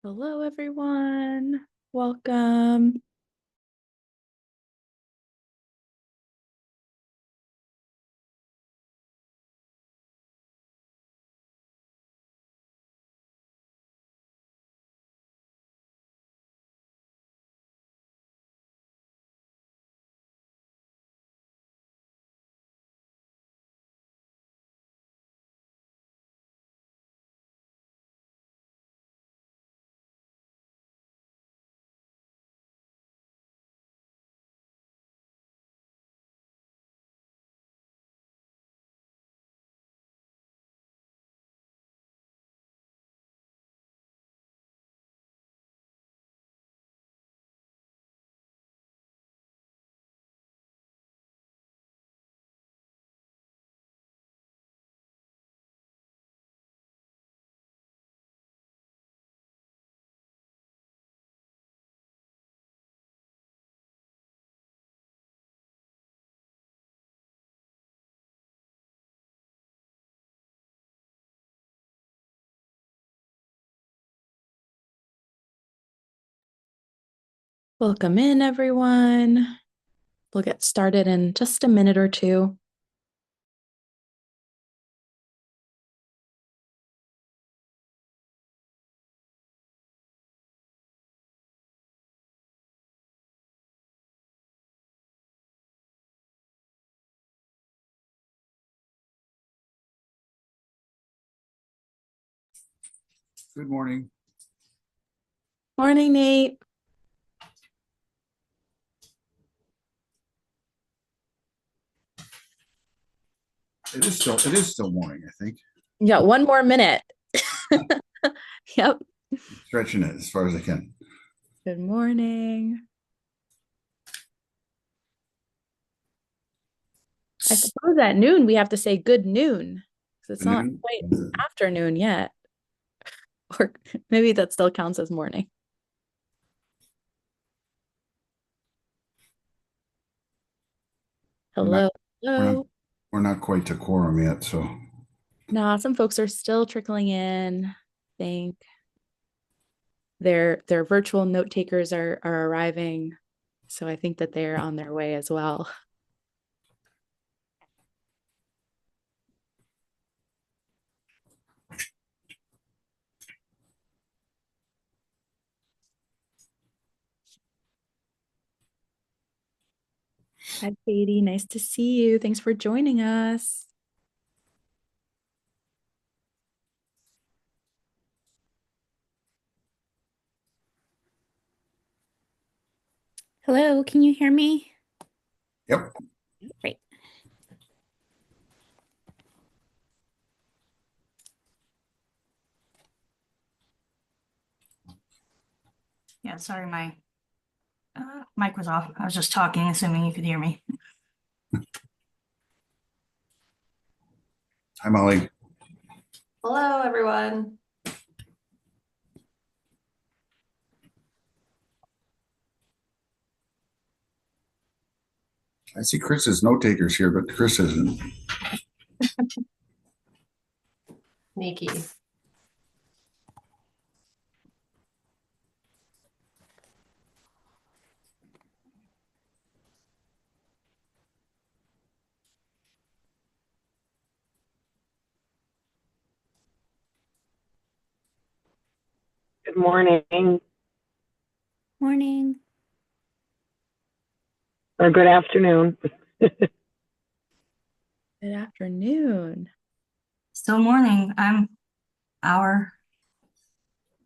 Hello, everyone. Welcome. Welcome in, everyone. We'll get started in just a minute or two. Good morning. Morning, Nate. It is still morning, I think. You got one more minute. Yep. Stretching it as far as I can. Good morning. I suppose at noon we have to say good noon because it's not quite afternoon yet. Or maybe that still counts as morning. Hello. Hello. We're not quite to quorum yet, so. No, some folks are still trickling in. I think their virtual note takers are arriving. So I think that they're on their way as well. Hi, Katie. Nice to see you. Thanks for joining us. Hello, can you hear me? Yep. Great. Yeah, sorry, my mic was off. I was just talking, assuming you could hear me. Hi, Molly. Hello, everyone. I see Chris's note takers here, but Chris isn't. Nikki. Good morning. Morning. Or good afternoon. Good afternoon. Still morning. I'm hour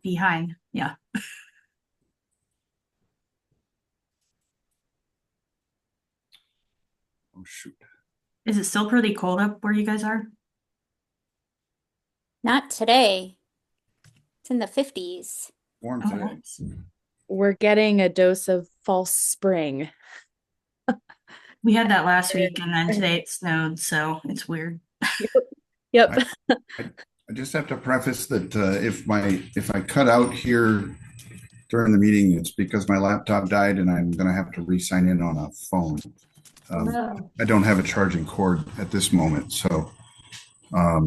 behind. Yeah. Oh, shoot. Is it still pretty cold up where you guys are? Not today. It's in the 50s. Warm Oh, today. nice. We're getting a dose of false spring. We had that last week and then today it snowed, so it's weird. Yep. I just have to preface that if I cut out here during the meeting, it's because my laptop died and I'm going to have to re-sign in on a phone. No. I don't have a charging cord at this moment, so I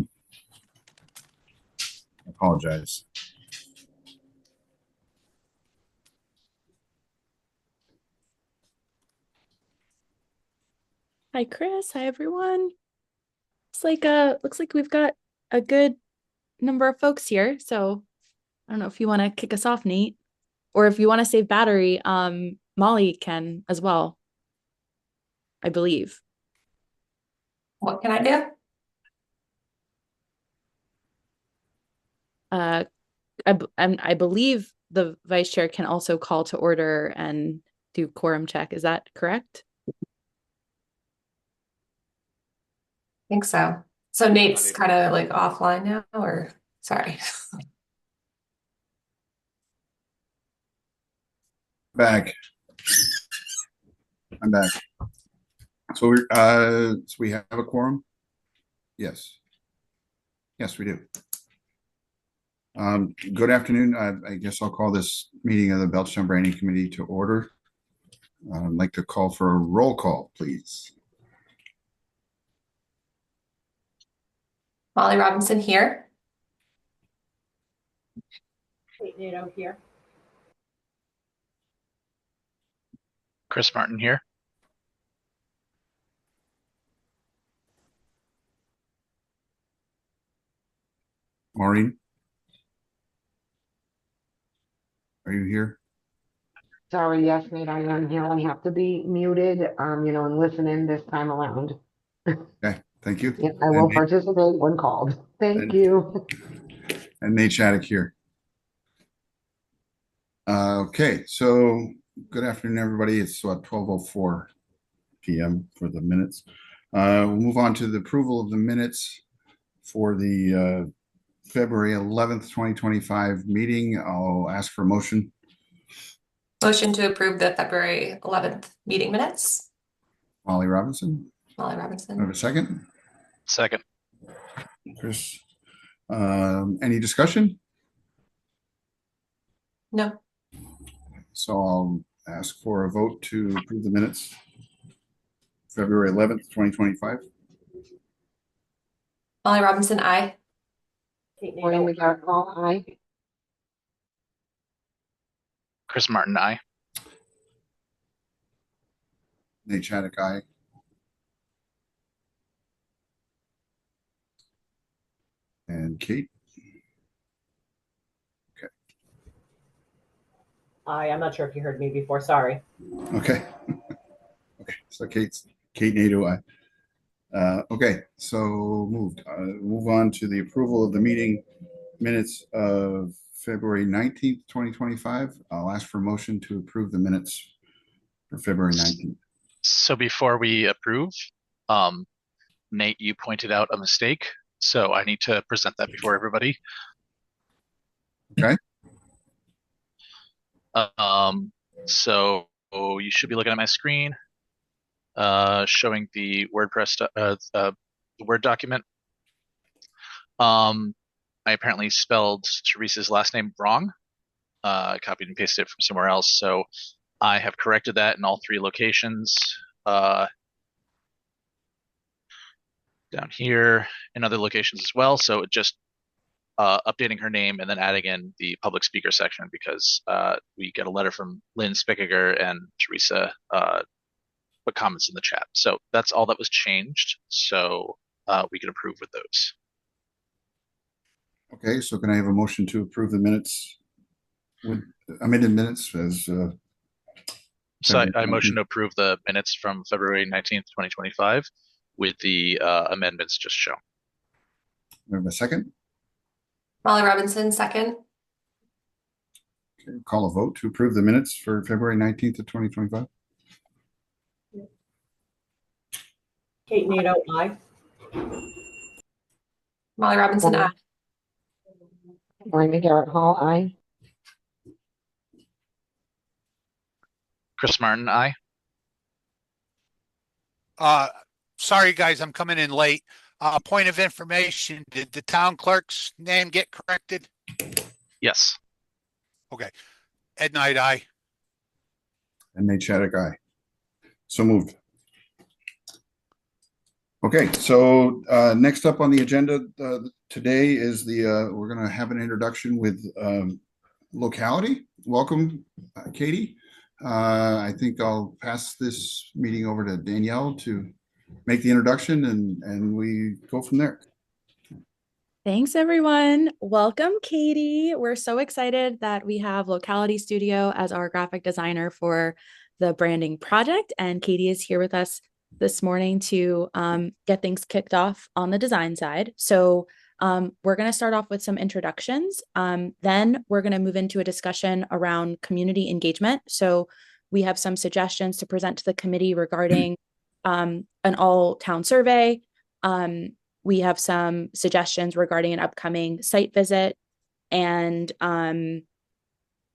apologize. Hi, Chris. Hi, everyone. Looks like we've got a good number of folks here. So I don't know if you want to kick us off, Nate, or if you want to save battery, Molly can as well, I believe. What can I do? I believe the vice chair can also call to order and do quorum check. Is that correct? Think so. So Nate's kind of like offline now, or sorry. Back. I'm back. So we have a quorum? Yes. Yes, we do. Good afternoon. I guess I'll call this meeting of the Belchertown Branding Committee to order. I'd like to call for a roll call, please. Molly Robinson here. Nato here. Chris Martin here. Maureen? Are you here? Sorry, yes, Nate, I am here. I have to be muted, and listen in this time around. Okay, thank you. Yeah, I will And Nate- participate when called. Thank and- you. And Nate Shattuck here. Okay, so good afternoon, everybody. It's 12:04 p.m. for the minutes. We'll move on to the approval of the minutes for the February 11th, 2025 meeting. I'll ask for a motion. Motion to approve the February 11th meeting minutes. Molly Robinson. Molly Have Robinson. a second? Second. Chris. Any discussion? No. So I'll ask for a vote to approve the minutes. February 11th, 2025. Molly Robinson, aye. Morning, we got all aye. Chris Martin, aye. Nate Shattuck, aye. And Kate. Hi, I'm not sure if you heard me before. Sorry. Okay. Okay. So Kate Nato, aye. Okay. So moved. Move on to the approval of the meeting minutes of February 19th, 2025. I'll ask for a motion to approve the minutes for February 19th. So before we approve, Nate, you pointed out a mistake, so I need to present that before everybody. Okay. So you should be looking at my screen, showing the WordPress, the Word document. I apparently spelled Teresa's last name wrong. Copied and pasted it from somewhere else. So I have corrected that in all 3 locations. Down here in other locations as well. So just updating her name and then adding in the public speaker section because we get a letter from Lynn Spickiger and Teresa put comments in the chat. So that's all that was changed. So we can approve with those. Okay. So can I have a motion to approve the minutes with amended minutes as So I motion to approve the minutes from February 19th, 2025 with the amendments just shown. we have a second? Molly Robinson, second. Okay, call a vote to approve the minutes for February 19th of 2025. Kate Nato, aye. Molly Robinson, aye. Morning, Garrett Hall, aye. Chris Martin, aye. Sorry, guys, I'm coming in late. Point of information, did the town clerk's name get corrected? Yes. Okay. Ed Knight, aye. And Nate Shattuck, aye. So moved. Okay, so next up on the agenda today is we're going to have an introduction with Locality. Welcome, Katie. I think I'll pass this meeting over to Danielle to make the introduction and we go from there. Thanks, everyone. Welcome, Katie. We're so excited that we have Locality Studio as our graphic designer for the branding project. And Katie is here with us this morning to get things kicked off on the design side. So we're going to start off with some introductions. Then we're going to move into a discussion around community engagement. So we have some suggestions to present to the committee regarding an all-town survey. We have some suggestions regarding an upcoming site visit. And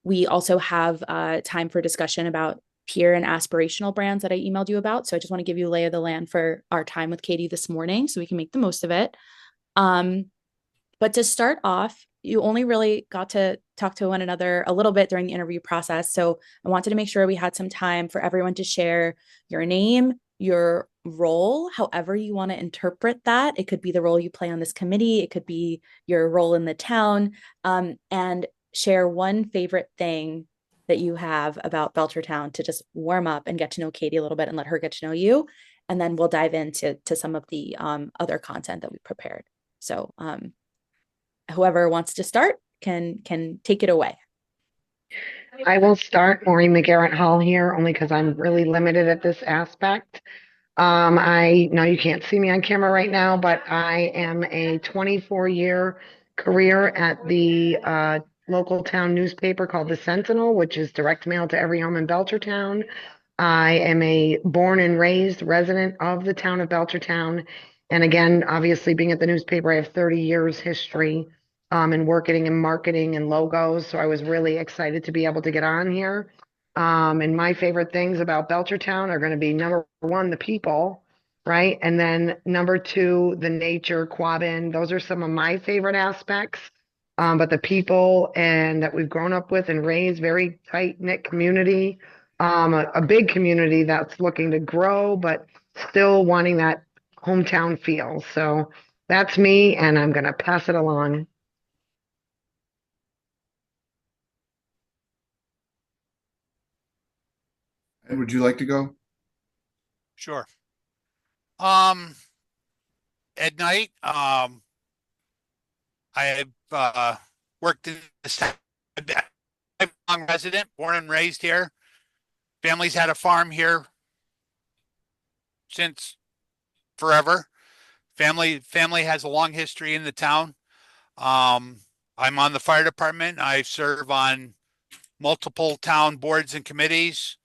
we also have time for discussion about peer and aspirational brands that I emailed you about. So I just want to give you a lay of the land for our time with Katie this morning so we can make the most of it. But to start off, you only really got to talk to one another a little bit during the interview process. So I wanted to make sure we had some time for everyone to share your name, your role, however you want to interpret that. It could be the role you play on this committee, it could be your role in the town, and share one favorite thing that you have about Belchertown to just warm up and get to know Katie a little bit and let her get to know you. And then we'll dive into some of the other content that we prepared. So whoever wants to start can take it away. I will start. Maureen McGarrett Hall here, only because I'm really limited at this aspect. I know you can't see me on camera right now, but I am a 24-year career at the local town newspaper called The Sentinel, which is direct mail to every home in Belchertown. I am a born and raised resident of the town of Belchertown. And again, obviously being at the newspaper, I have 30 years history in working in marketing and logos. So I was really excited to be able to get on here. And my favorite things about Belchertown are going to be number one, the people, right? And then number two, the nature, Quabbin. Those are some of my favorite aspects. But the people and that we've grown up with and raised, very tight knit community, a big community that's looking to grow, but still wanting that hometown feel. So that's me, and I'm going to pass it along. Ed, would you like to go? Sure. At night, I've worked in this town. I'm a long resident, born and raised here. Family's had a farm here since forever. Family has a long history in the town. I'm on the fire department. I serve on multiple town boards and committees.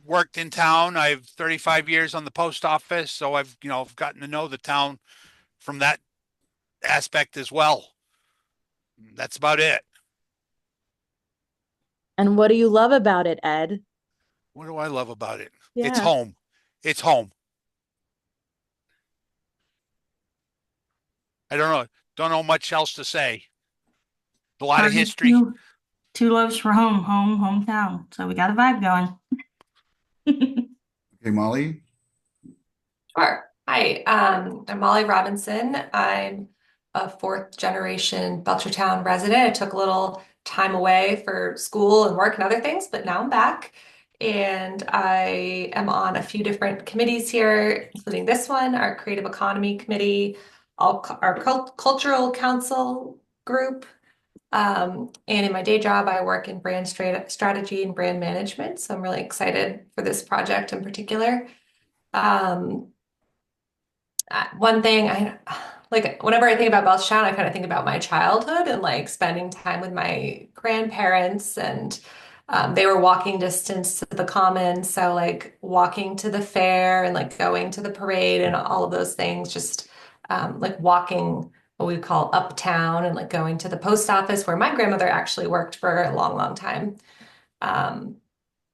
Worked in town. I have 35 years on the post office, so I've gotten to know the town from that aspect as well. That's about it. And what do you love about it, Ed? What do I love about it? It's Yeah. home. It's home. I don't know much else to say. A lot of history. Two loves for hometown. So we got a vibe going. Okay, Molly. Sure. Hi, I'm Molly Robinson. I'm a fourth generation Belchertown resident. I took a little time away for school and work and other things, but now I'm back. And I am on a few different committees here, including this one, our Creative Economy Committee, our Cultural Council group. And in my day job, I work in brand strategy and brand management. So I'm really excited for this project in particular. One thing I like, whenever I think about Belchertown, I kind of think about my childhood and like spending time with my grandparents, and they were walking distance to the common. So like walking to the fair and like going to the parade and all of those things, just like walking what we call uptown and like going to the post office where my grandmother actually worked for a long, long time. Um,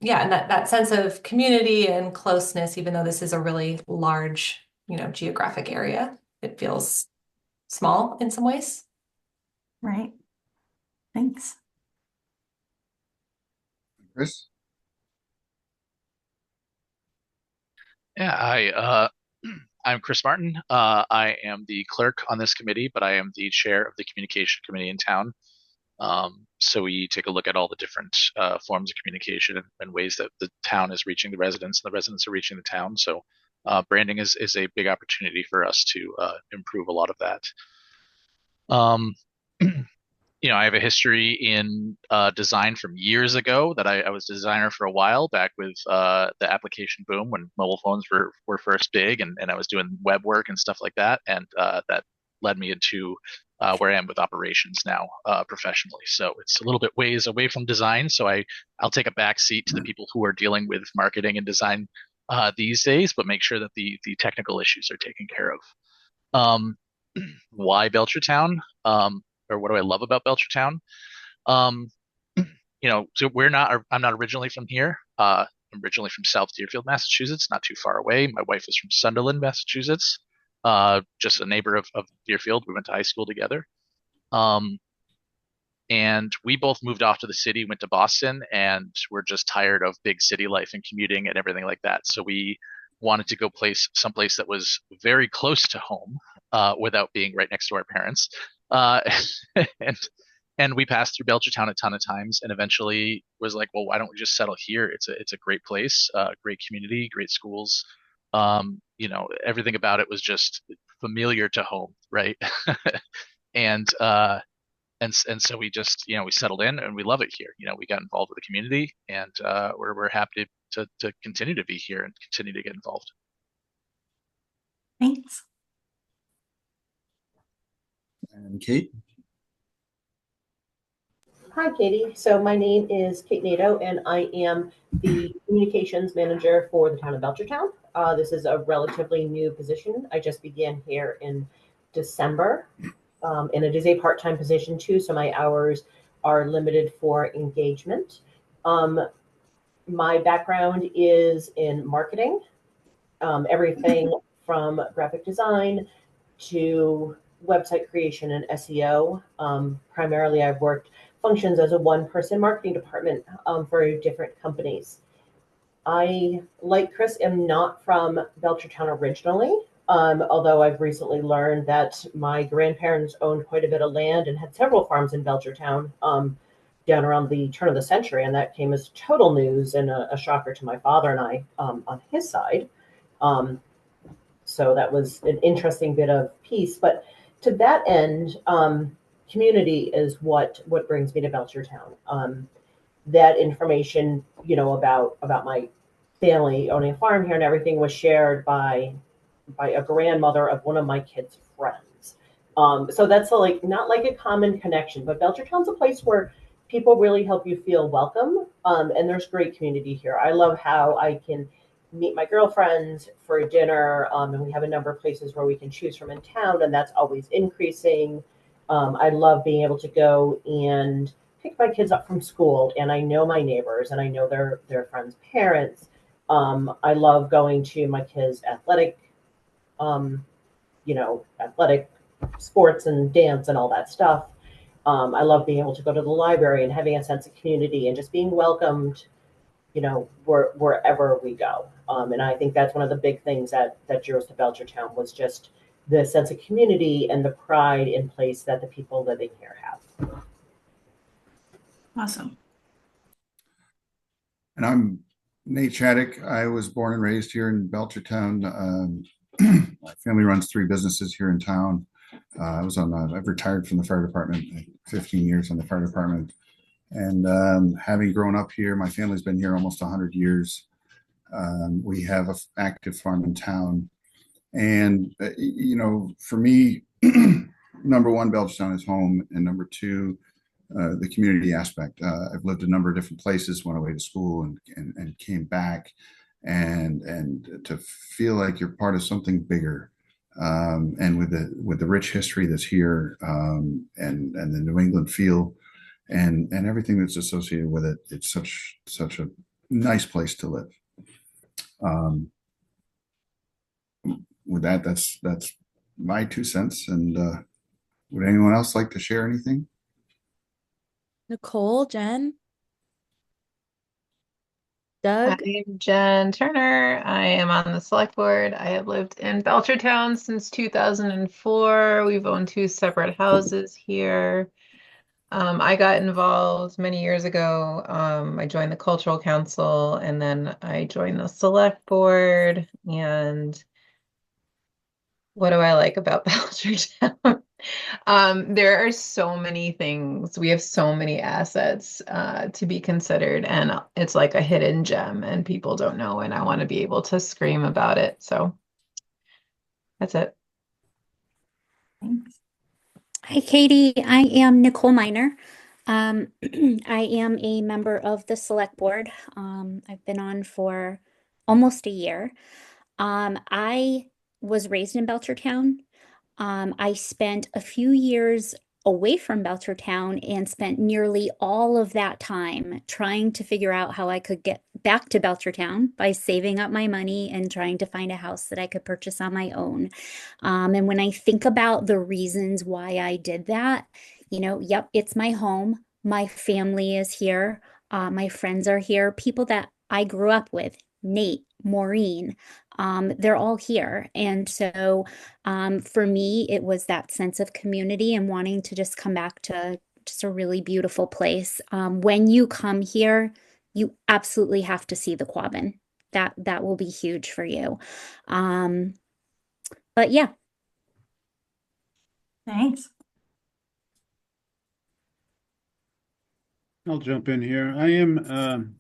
yeah, and that sense of community and closeness, even though this is a really large, geographic area, it feels small in some ways. Right. Thanks. Chris. Yeah, I'm Chris Martin. I am the clerk on this committee, but I am the chair of the communication committee in town. So we take a look at all the different forms of communication and ways that the town is reaching the residents and the residents are reaching the town. So branding is a big opportunity for us to improve a lot of that. Um, I have a history in design from years ago that I was a designer for a while back with the application boom when mobile phones were first big, and I was doing web work and stuff like that. And that led me into where I am with operations now professionally. So it's a little bit ways away from design. So I'll take a back seat to the people who are dealing with marketing and design these days, but make sure that the technical issues are taken care of. Um, why Belchertown? Or what do I love about Belchertown? Um, so I'm not originally from here. I'm originally from South Deerfield, Massachusetts, not too far away. My wife is from Sunderland, Massachusetts, just a neighbor of Deerfield. We went to high school together. Um, and we both moved off to the city, went to Boston, and we're just tired of big city life and commuting and everything like that. So we wanted to go someplace that was very close to home, without being right next to our parents. Uh, and and we passed through Belchertown a ton of times, and eventually was like, well, why don't we just settle here? It's a great place, great community, great schools. Everything about it was just familiar to home, right? and and so we just we settled in and we love it here. We got involved with the community, and we're happy to continue to be here and continue to get involved. Thanks. And Kate? Hi, Katie. So my name is Kate Nato, and I am the communications manager for the town of Belchertown. This is a relatively new position. I just began here in December, and it is a part-time position too, so my hours are limited for engagement. My background is in marketing, everything from graphic design to website creation and SEO. Primarily, I've worked functions as a one-person marketing department for different companies. I, like Chris, am not from Belchertown originally, although I've recently learned that my grandparents owned quite a bit of land and had several farms in Belchertown down around the turn of the century, and that came as total news and a shocker to my father and I on his side. So that was an interesting bit of piece. But to that end, community is what brings me to Belchertown. That information, about my family owning a farm here and everything was shared by a grandmother of one of my kids' friends. So that's not like a common connection, but Belchertown's a place where people really help you feel welcome. And there's great community here. I love how I can meet my girlfriends for dinner, and we have a number of places where we can choose from in town, and that's always increasing. I love being able to go and pick my kids up from school, and I know my neighbors and I know their friends' parents. I love going to my kids' athletic sports and dance and all that stuff. I love being able to go to the library and having a sense of community and just being welcomed, wherever we go. And I think that's one of the big things that drew us to Belchertown was just the sense of community and the pride in place that the people living here have. Awesome. And I'm Nate Chaddick. I was born and raised here in Belchertown. My family runs 3 businesses here in town. I've retired from the fire department, 15 years on the fire department. And having grown up here, my family's been here almost 100 years. We have an active farm in town. And, for me, number one, Belchertown is home. And number 2, the community aspect. I've lived a number of different places, went away to school and came back. And to feel like you're part of something bigger. And with the rich history that's here, and the New England feel and everything that's associated with it, it's such a nice place to live. With that's my 2 cents. And would anyone else like to share anything? Nicole, Jen, Doug. I'm Jen Turner. I am on the select board. I have lived in Belchertown since 2004. We've owned 2 separate houses here. I got involved many years ago. I joined the cultural council and then I joined the select board. And what do I like about Belchertown? There are so many things. We have so many assets to be considered, and it's like a hidden gem, and people don't know, and I want to be able to scream about it. So that's it. Thanks. Hi, Katie. I am Nicole Miner. I am a member of the select board. I've been on for almost a year. I was raised in Belchertown. I spent a few years away from Belchertown and spent nearly all of that time trying to figure out how I could get back to Belchertown by saving up my money and trying to find a house that I could purchase on my own. And when I think about the reasons why I did that, yep, it's my home. My family is here. My friends are here. People that I grew up with, Nate, Maureen, they're all here. And so for me, it was that sense of community and wanting to just come back to just a really beautiful place. When you come here, you absolutely have to see the Quabbin. That will be huge for you. But yeah. Thanks. I'll jump in here. I am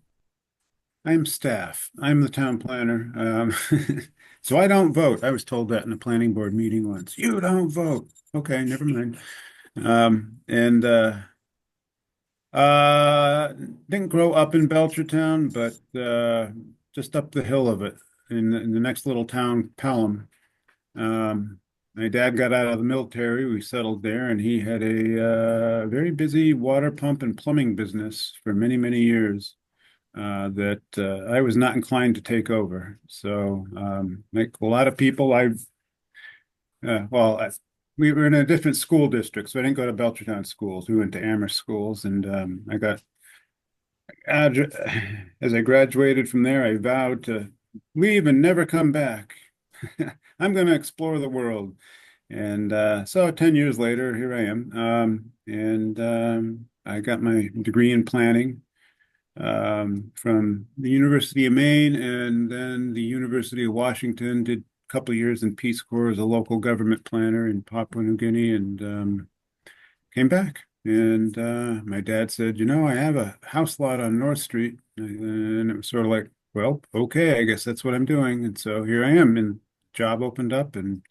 staff. I'm the town planner. So I don't vote. I was told that in a planning board meeting once. You don't vote. Okay, never mind. And didn't grow up in Belchertown, but just up the hill of it in the next little town, Pelham. My dad got out of the military. We settled there, and he had a very busy water pump and plumbing business for many, many years that I was not inclined to take over. So, like a lot of people, well, we were in a different school district, so I didn't go to Belchertown schools. We went to Amherst schools, and I got as I graduated from there, I vowed to leave and never come back. I'm going to explore the world. And so 10 years later, here I am. I got my degree in planning from the University of Maine and then the University of Washington. Did a couple of years in Peace Corps as a local government planner in Papua New Guinea and came back. And my dad said, I have a house lot on North Street. And it was sort of like, well, okay, I guess that's what I'm doing. And so here I am, and job opened up, and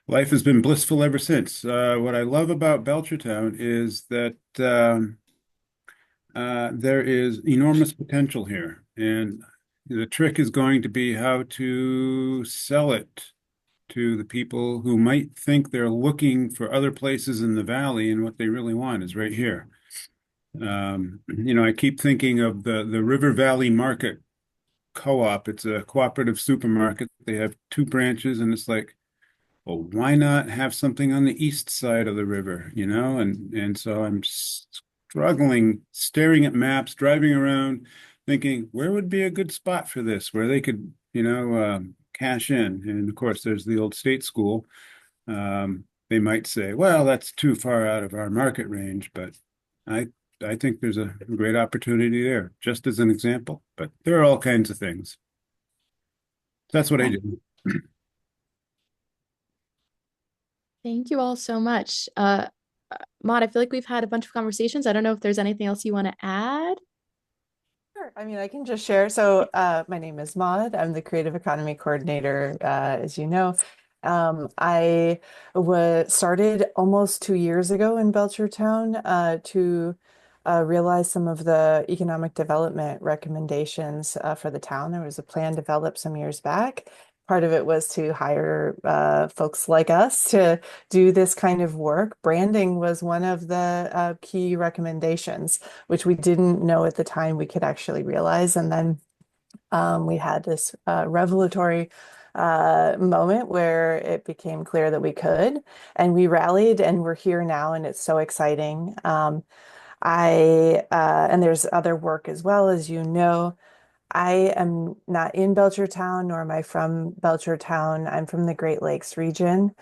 life has been blissful ever since. What I love about Belchertown is that there is enormous potential here. And the trick is going to be how to sell it to the people who might think they're looking for other places in the valley, and what they really want is right here. I keep thinking of the River Valley Market Co-op. It's a cooperative supermarket. They have two branches, and it's like, well, why not have something on the east side of the river, And so I'm struggling, staring at maps, driving around, thinking, where would be a good spot for this, where they could, cash in. And of course, there's the old state school. They might say, well, that's too far out of our market range, but I I think there's a great opportunity there, just as an example. But there are all kinds of things. That's what I do. Thank you all so much. Maud, I feel like we've had a bunch of conversations. I don't know if there's anything else you want to add. Sure. I mean, I can just share. So, my name is Maud. I'm the Creative Economy Coordinator, as you know. I was started almost 2 years ago in Belchertown to realize some of the economic development recommendations for the town. There was a plan developed some years back. Part of it was to hire folks like us to do this kind of work. Branding was one of the key recommendations, which we didn't know at the time we could actually realize. And then we had this revelatory moment where it became clear that we could, and we rallied, and we're here now, and it's so exciting. And there's other work as well, as you know. I am not in Belchertown, nor am I from Belchertown. I'm from the Great Lakes region.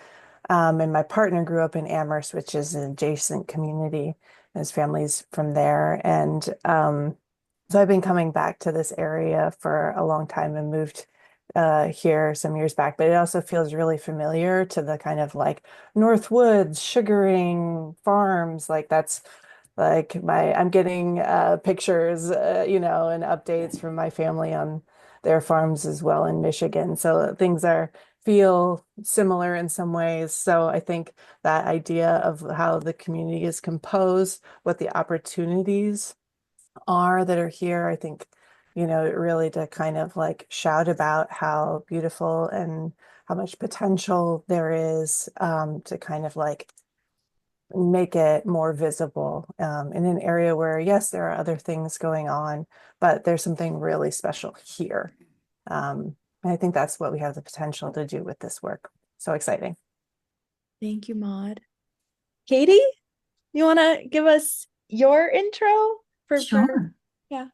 And my partner grew up in Amherst, which is an adjacent community. His family's from there. And so I've been coming back to this area for a long time and moved here some years back, but it also feels really familiar to the kind of like North Woods, sugaring farms. Like that's like I'm getting pictures, and updates from my family on their farms as well in Michigan. So things feel similar in some ways. So I think that idea of how the community is composed, what the opportunities are that are here, I think, really to kind of like shout about how beautiful and how much potential there is to kind of like make it more visible in an area where, yes, there are other things going on, but there's something really special here. And I think that's what we have the potential to do with this work. So exciting. Thank you, Maud. Katie, you want to give us your intro Sure. yeah.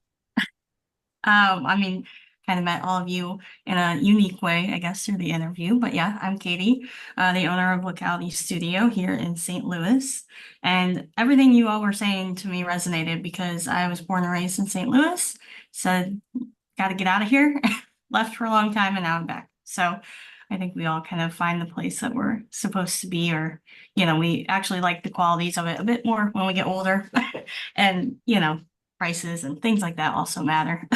I mean, kind of met all of you in a unique way, I guess, through the interview. But yeah, I'm Katie, the owner of Locality Studio here in St. Louis. And everything you all were saying to me resonated because I was born and raised in St. Louis. Said, got to get out of here. Left for a long time and now I'm back. So I think we all kind of find the place that we're supposed to be, or, we actually like the qualities of it a bit more when we get older. And, prices and things like that also matter.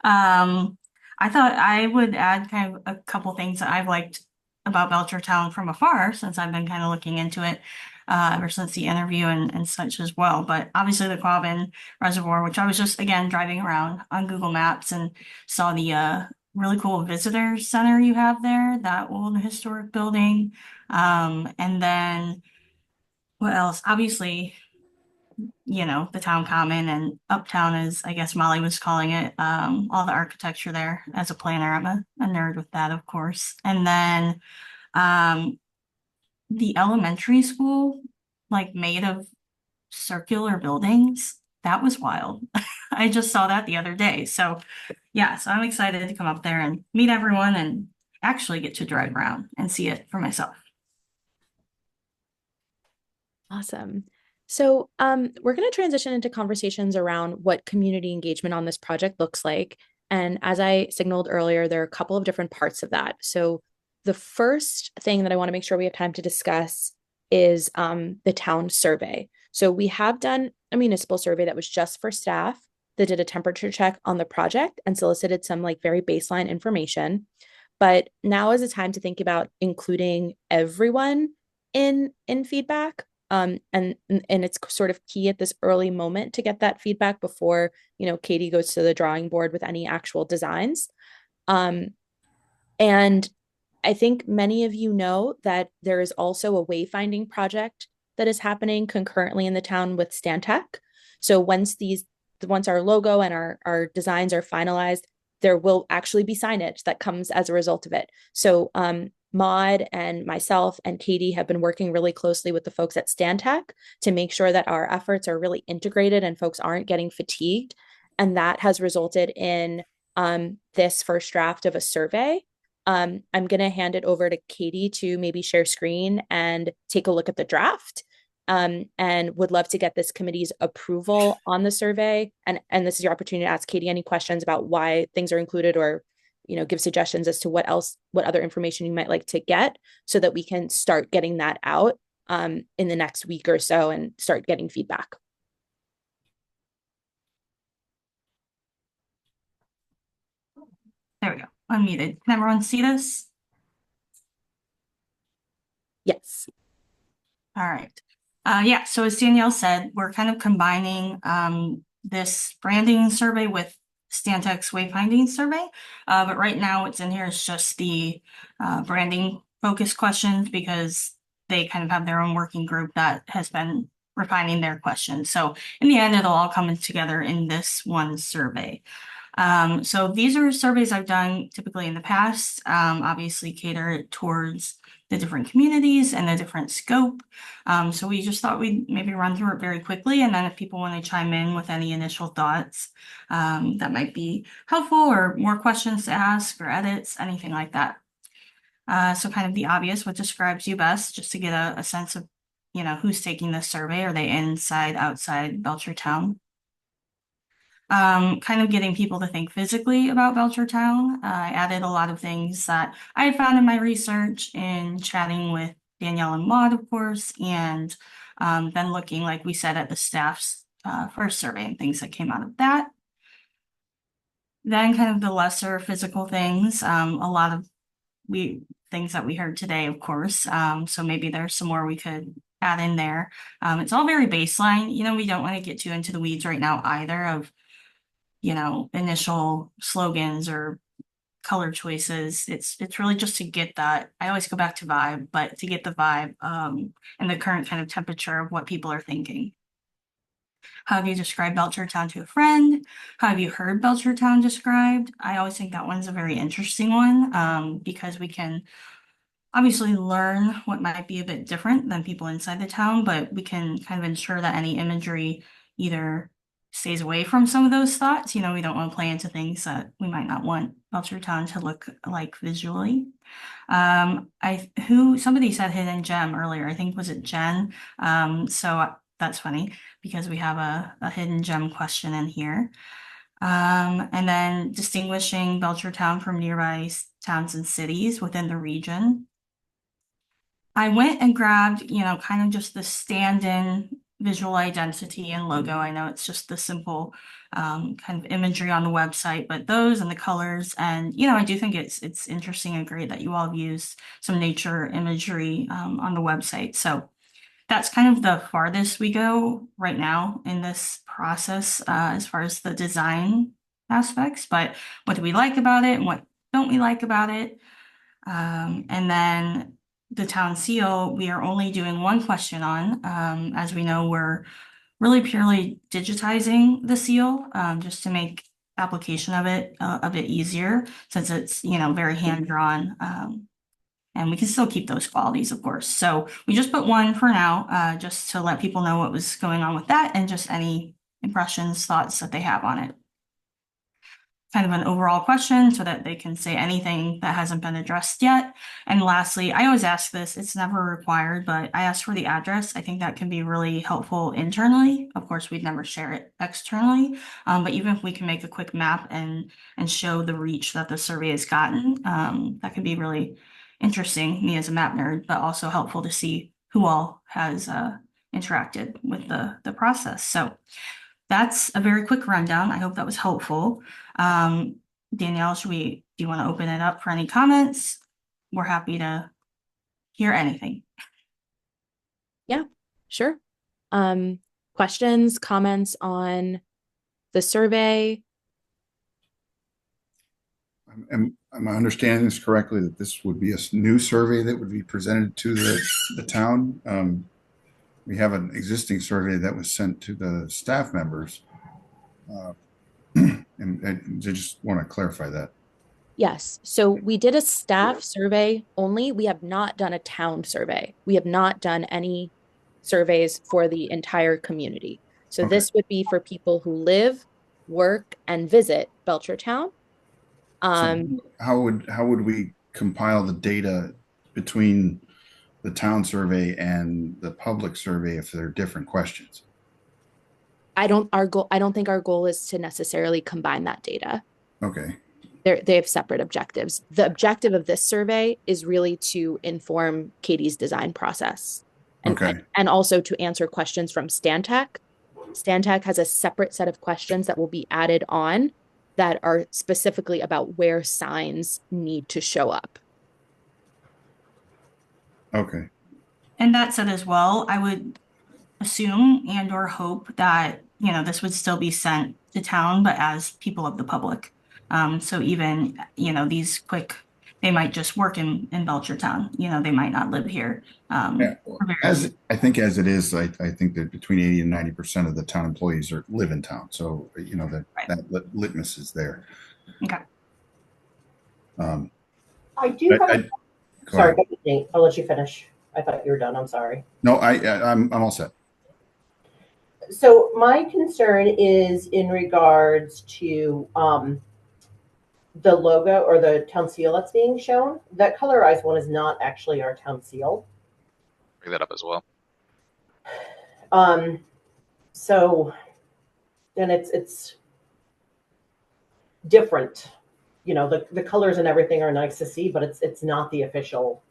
I thought I would add kind of a couple things that I've liked about Belchertown from afar, since I've been kind of looking into it ever since the interview and such as well. But obviously the Quabbin Reservoir, which I was just, again, driving around on Google Maps and saw the really cool visitor center you have there, that old historic building. And then what else? Obviously, the town common and uptown, as I guess Molly was calling it, all the architecture there. As a planner, I'm a nerd with that, of course. And then the elementary school, like made of circular buildings, that was wild. I just saw that the other day. So yeah, so I'm excited to come up there and meet everyone and actually get to drive around and see it for myself. Awesome. So we're going to transition into conversations around what community engagement on this project looks like. And as I signaled earlier, there are a couple of different parts of that. So the first thing that I want to make sure we have time to discuss is the town survey. So we have done a municipal survey that was just for staff that did a temperature check on the project and solicited some like very baseline information. But now is the time to think about including everyone in feedback. And it's sort of key at this early moment to get that feedback before, Katie goes to the drawing board with any actual designs. And I think many of you know that there is also a wayfinding project that is happening concurrently in the town with Stantec. So once our logo and our designs are finalized, there will actually be signage that comes as a result of it. So Maud and myself and Katie have been working really closely with the folks at Stantec to make sure that our efforts are really integrated and folks aren't getting fatigued. And that has resulted in this first draft of a survey. I'm going to hand it over to Katie to maybe share screen and take a look at the draft. And would love to get this committee's approval on the survey. And this is your opportunity to ask Katie any questions about why things are included, or give suggestions as to what other information you might like to get, so that we can start getting that out in the next week or so and start getting feedback. There we go. Unmuted. Can everyone see this? Yes. All right. Yeah, so as Danielle said, we're kind of combining this branding survey with Stantec's wayfinding survey. But right now what's in here is just the branding focus questions, because they kind of have their own working group that has been refining their questions. So in the end, it'll all come together in this one survey. So these are surveys I've done typically in the past, obviously cater towards the different communities and the different scope. So we just thought we'd maybe run through it very quickly. And then if people want to chime in with any initial thoughts that might be helpful, or more questions to ask or edits, anything like that. So kind of the obvious, what describes you best, just to get a sense of, who's taking this survey. Are they inside, outside Belchertown? Kind of getting people to think physically about Belchertown. I added a lot of things that I had found in my research in chatting with Danielle and Maud, of course, and then looking, like we said, at the staff's first survey and things that came out of that. Then kind of the lesser physical things, a lot of things that we heard today, of course. So maybe there's some more we could add in there. It's all very baseline. We don't want to get too into the weeds right now either of, initial slogans or color choices. It's really just to get that. I always go back to vibe, but to get the vibe and the current kind of temperature of what people are thinking. How have you described Belchertown to a friend? How have you heard Belchertown described? I always think that one's a very interesting one because we can obviously learn what might be a bit different than people inside the town, but we can kind of ensure that any imagery either stays away from some of those thoughts. We don't want to play into things that we might not want Belchertown to look like visually. Somebody said hidden gem earlier. I think was it Jen? So that's funny because we have a hidden gem question in here. And then distinguishing Belchertown from nearby towns and cities within the region. I went and grabbed, kind of just the stand-in visual identity and logo. I know it's just the simple kind of imagery on the website, but those and the colors. And, I do think it's interesting and great that you all have used some nature imagery on the website. So that's kind of the farthest we go right now in this process as far as the design aspects. But what do we like about it and what don't we like about it? And then the town seal, we are only doing one question on. As we know, we're really purely digitizing the seal just to make application of it a bit easier since it's, very hand-drawn. And we can still keep those qualities, of course. So we just put one for now, just to let people know what was going on with that and just any impressions, thoughts that they have on it. Kind of an overall question so that they can say anything that hasn't been addressed yet. And lastly, I always ask this, it's never required, but I ask for the address. I think that can be really helpful internally. Of course, we'd never share it externally, but even if we can make a quick map and show the reach that the survey has gotten, that could be really interesting, me as a map nerd, but also helpful to see who all has interacted with the process. So that's a very quick rundown. I hope that was helpful. Danielle, do you want to open it up for any comments? We're happy to hear anything. Yeah, sure. Questions, comments on the survey? Am I understanding this correctly that this would be a new survey that would be presented to the town? We have an existing survey that was sent to the staff members. And I just want to clarify that. Yes. So we did a staff survey only. We have not done a town survey. We have not done any surveys for the entire community. So Okay. this would be for people who live, work, and visit Belchertown. So how would we compile the data between the town survey and the public survey if they're different questions? I don't think our goal is to necessarily combine that data. Okay. They have separate objectives. The objective of this survey is really to inform Katie's design process and also to answer questions from Stantec. Stantec has a separate set of questions that will be added on that are specifically about where signs need to show up. Okay. And that said as well, I would assume and or hope that, this would still be sent to town, but as people of the public. So even, these they might just work in Belchertown, they might not live here. Yeah. As it is, I think that between 80 and 90% of the town employees live in town. So, that litmus is there. Okay. I do have sorry, Nate, I'll let you finish. I thought you were done. I'm sorry. No, I'm all set. So my concern is in regards to the logo or the town seal that's being shown, that colorized one is not actually our town seal. Bring that up as well. So, and it's different. You know, the colors and everything are nice to see, but it's not the official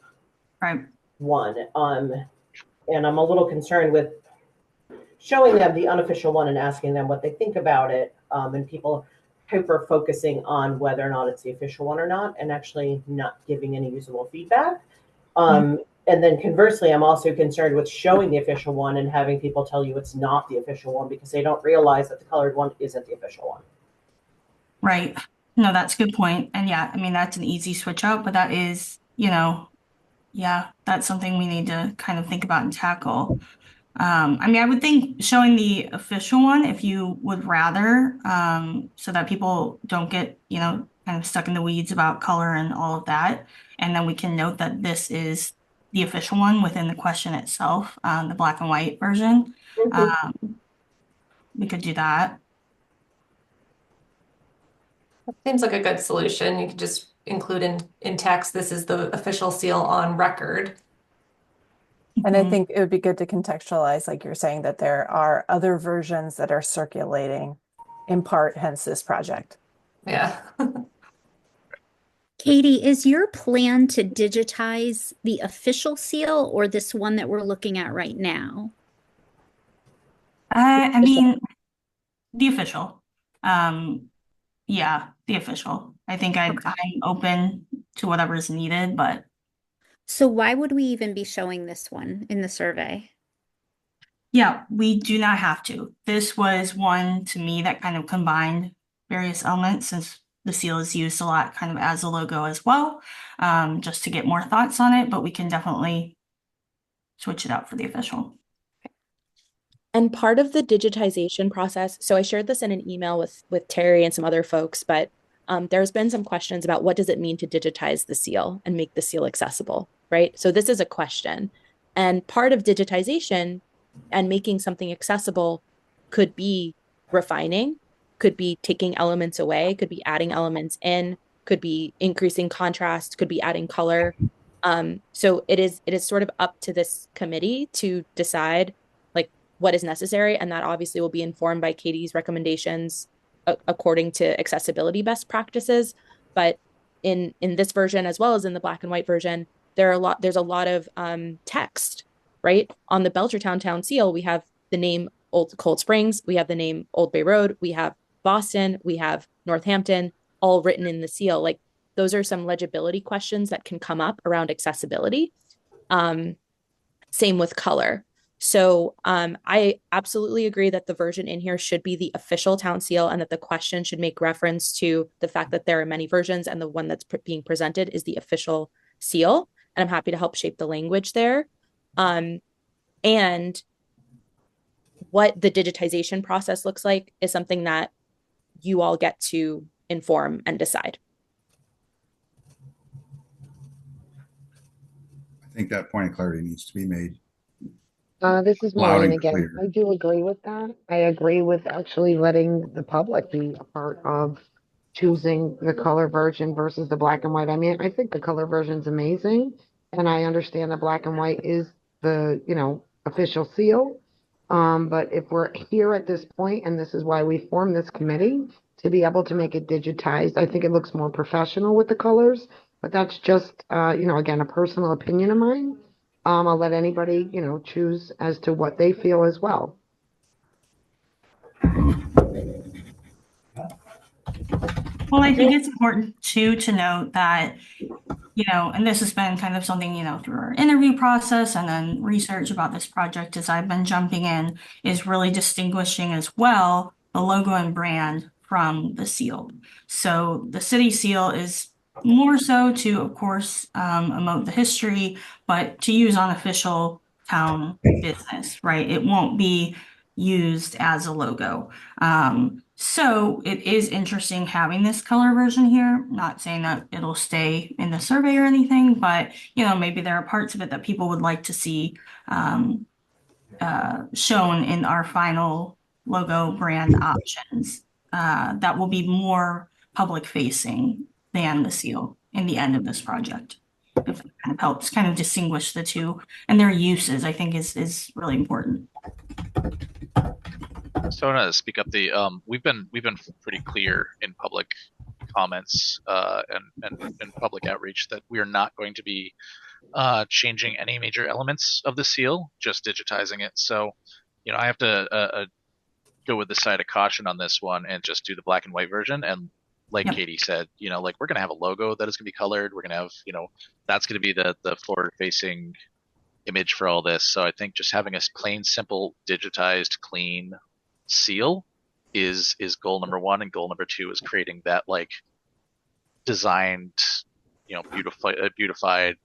one. And I'm a little concerned with showing them the unofficial one and asking them what they think about it, and people hyper focusing on whether or not it's the official one or not, and actually not giving any usable feedback. And then conversely, I'm also concerned with showing the official one and having people tell you it's not the official one because they don't realize that the colored one isn't the official one. Right. No, that's a good point. And yeah, I mean, that's an easy switch out, but that is, yeah, that's something we need to kind of think about and tackle. I mean, I would think showing the official one if you would rather, so that people don't get, kind of stuck in the weeds about color and all of that. And then we can note that this is the official one within the question itself, the black and white version. We could do that. Seems like a good solution. You could just include in text, this is the official seal on record. And I think it would be good to contextualize, like you're saying, that there are other versions that are circulating in part, hence this project. Yeah. Katie, is your plan to digitize the official seal or this one that we're looking at right now? I mean, the official. Yeah, the official. I think I'm open to whatever is needed, but. So why would we even be showing this one in the survey? Yeah, we do not have to. This was one to me that kind of combined various elements since the seal is used a lot kind of as a logo as well, just to get more thoughts on it, but we can definitely switch it out for the official. And part of the digitization process, so I shared this in an email with Terry and some other folks, but there's been some questions about what does it mean to digitize the seal and make the seal accessible, right? So this is a question. And part of digitization and making something accessible could be refining, could be taking elements away, could be adding elements in, could be increasing contrast, could be adding color. So it is sort of up to this committee to decide like what is necessary, and that obviously will be informed by Katie's recommendations according to accessibility best practices. But in this version, as well as in the black and white version, there's a lot of text, right? On the Belchertown town seal, we have the name Old Cold Springs, we have the name Old Bay Road, we have Boston, we have Northampton, all written in the seal. Like those are some legibility questions that can come up around accessibility. Same with color. So I absolutely agree that the version in here should be the official town seal and that the question should make reference to the fact that there are many versions and the one that's being presented is the official seal. And I'm happy to help shape the language there. And what the digitization process looks like is something that you all get to inform and decide. I think that point of clarity needs to be made. This is Loud Maureen and again. clear. I do agree with that. I agree with actually letting the public be a part of choosing the color version versus the black and white. I mean, I think the color version's amazing, and I understand the black and white is the, official seal. But if we're here at this point, and this is why we formed this committee, to be able to make it digitized, I think it looks more professional with the colors. But that's just, again, a personal opinion of mine. I'll let anybody, choose as to what they feel as well. Well, I think it's important too to note that, and this has been kind of something, through our interview process and then research about this project as I've been jumping in, is really distinguishing as well the logo and brand from the seal. So the city seal is more so to, of course, emote the history, but to use on official town business, right? It won't be used as a logo. So it is interesting having this color version here. Not saying that it'll stay in the survey or anything, but maybe there are parts of it that people would like to see shown in our final logo brand options that will be more public facing than the seal in the end of this project. If it kind of helps kind of distinguish the two and their uses, I think is really important. So I want to speak up. We've been pretty clear in public comments and public outreach that we are not going to be changing any major elements of the seal, just digitizing it. So, I have to go with the side of caution on this one and just do the black and white version. And like Yep. Katie said, like we're gonna have a logo that is gonna be colored. We're gonna have, that's gonna be the forward facing image for all this. So I think just having a plain, simple, digitized, clean seal is goal number one, and goal number two is creating that like designed, beautified,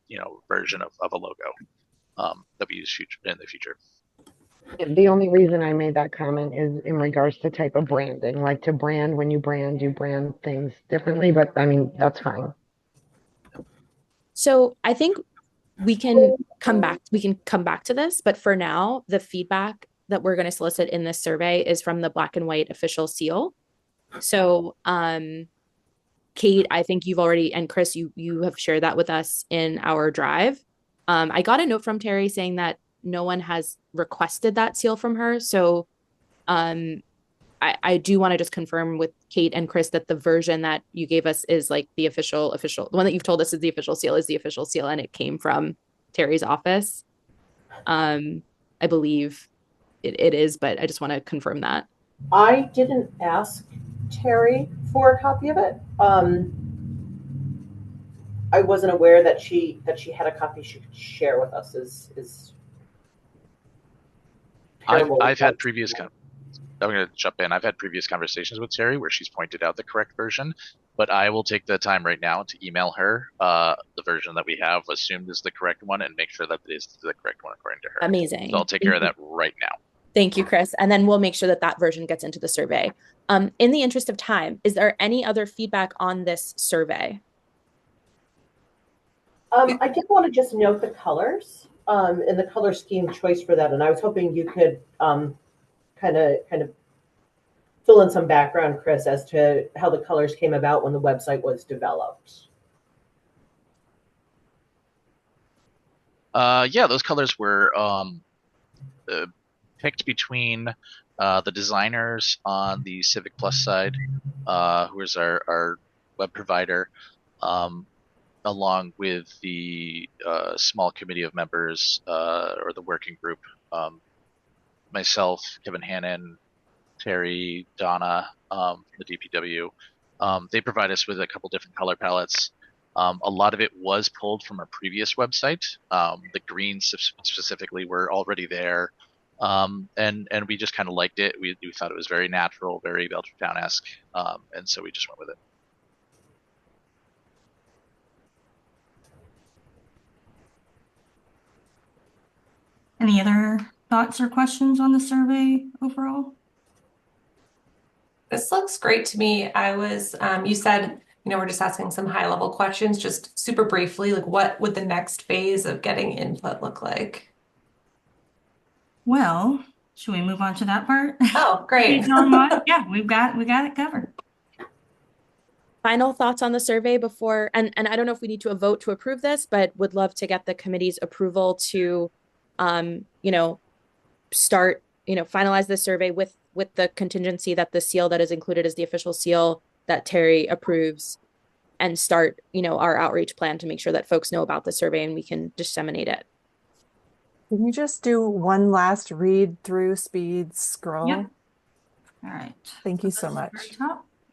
version of a logo that we use in the future. The only reason I made that comment is in regards to type of branding, like to brand, when you brand things differently, but I mean, that's fine. So I think we can come back to this, but for now, the feedback that we're going to solicit in this survey is from the black and white official seal. So, Kate, I think you've already, and Chris, you have shared that with us in our drive. I got a note from Terry saying that no one has requested that seal from her. So I do want to just confirm with Kate and Chris that the version that you gave us is like the official, the one that you've told us is the official seal, and it came from Terry's office. I believe it is, but I just want to confirm that. I didn't ask Terry for a copy of it. I wasn't aware that she had a copy she could share with us. I've had previous. I'm going to jump in. I've had previous conversations with Terry where she's pointed out the correct version, but I will take the time right now to email her the version that we have assumed is the correct one and make sure that it is the correct one according to her. Amazing. So I'll take care of that right now. Thank you, Chris. And then we'll make sure that that version gets into the survey. In the interest of time, is there any other feedback on this survey? I did want to just note the colors and the color scheme choice for that. And I was hoping you could kind of fill in some background, Chris, as to how the colors came about when the website was developed. Yeah, those colors were picked between the designers on the Civic Plus side, who is our web provider, along with the small committee of members or the working group, myself, Kevin Hannon, Terry, Donna, from the DPW. They provide us with a couple different color palettes. A lot of it was pulled from our previous website. The greens specifically were already there. And we just kind of liked it. We thought it was very natural, very Belchertown-esque. And so we just went with it. Any other thoughts or questions on the survey overall? This looks great to me. You said, we're just asking some high level questions, just super briefly, like what would the next phase of getting input look like? Well, should we move on to that part? Oh, great. Yeah, we got it covered. Final thoughts on the survey before, and I don't know if we need to vote to approve this, but would love to get the committee's approval to, start, finalize the survey with the contingency that the seal that is included is the official seal that Terry approves, and start, our outreach plan to make sure that folks know about the survey and we can disseminate it. Can you just do one last read through speed scroll? Yep. All right. Thank you so much.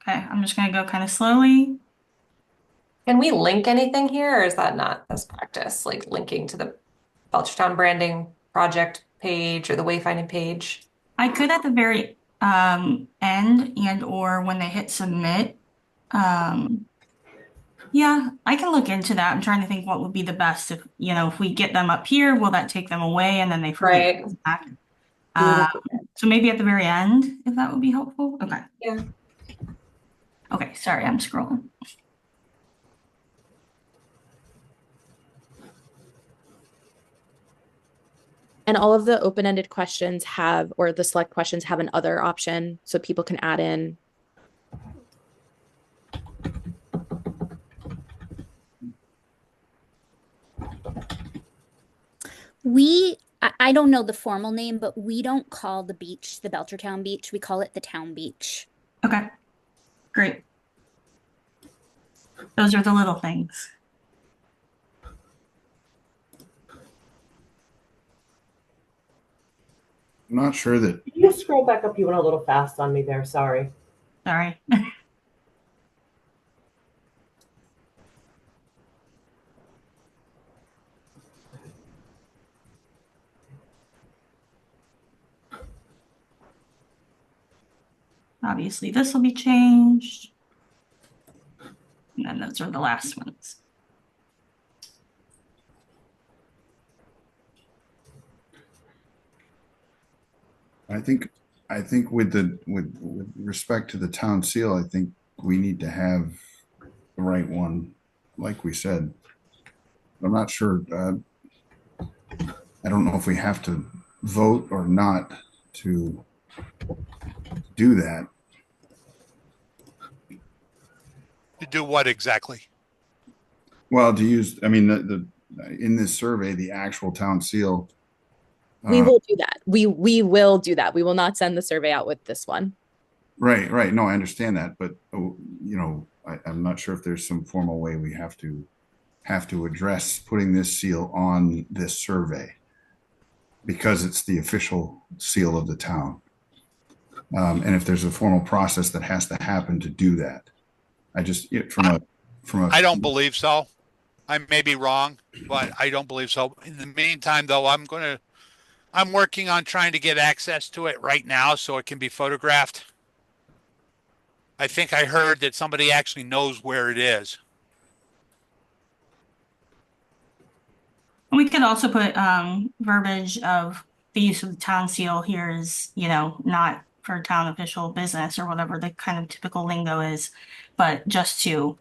Okay, I'm just going to go kind of slowly. Can we link anything here, or is that not best practice? Like linking to the Belchertown Branding project page or the wayfinding page? I could at the very end and or when they hit submit. Yeah, I can look into that. I'm trying to think what would be the best if we get them up here, will that take them away and then they forget back? So maybe at the very end, if that would be helpful. Okay. Yeah. Okay, sorry, I'm scrolling. And all of the open-ended questions or the select questions have an other option so people can add in. I don't know the formal name, but we don't call the beach the Belchertown Beach. We call it the town beach. Okay, great. Those are the little things. I'm not sure that, Can you scroll back up? You went a little fast on me there. Sorry. Sorry. Obviously, this will be changed. And then those are the last ones. I think with respect to the town seal, I think we need to have the right one, like we said. I'm not sure. I don't know if we have to vote or not to do that. To do what exactly? Well, to use, I mean, the in this survey, the actual town seal. We will do that. We will do that. We will not send the survey out with this one. Right, right. No, I understand that, but you know, I'm not sure if there's some formal way we have to address putting this seal on this survey because it's the official seal of the town. And if there's a formal process that has to happen to do that, I just I don't believe so. I may be wrong, but I don't believe so. In the meantime, though, I'm working on trying to get access to it right now so it can be photographed. I think I heard that somebody actually knows where it is. We could also put verbiage of the use of the town seal here is, you know, not for town official business or whatever the kind of typical lingo is, but just to,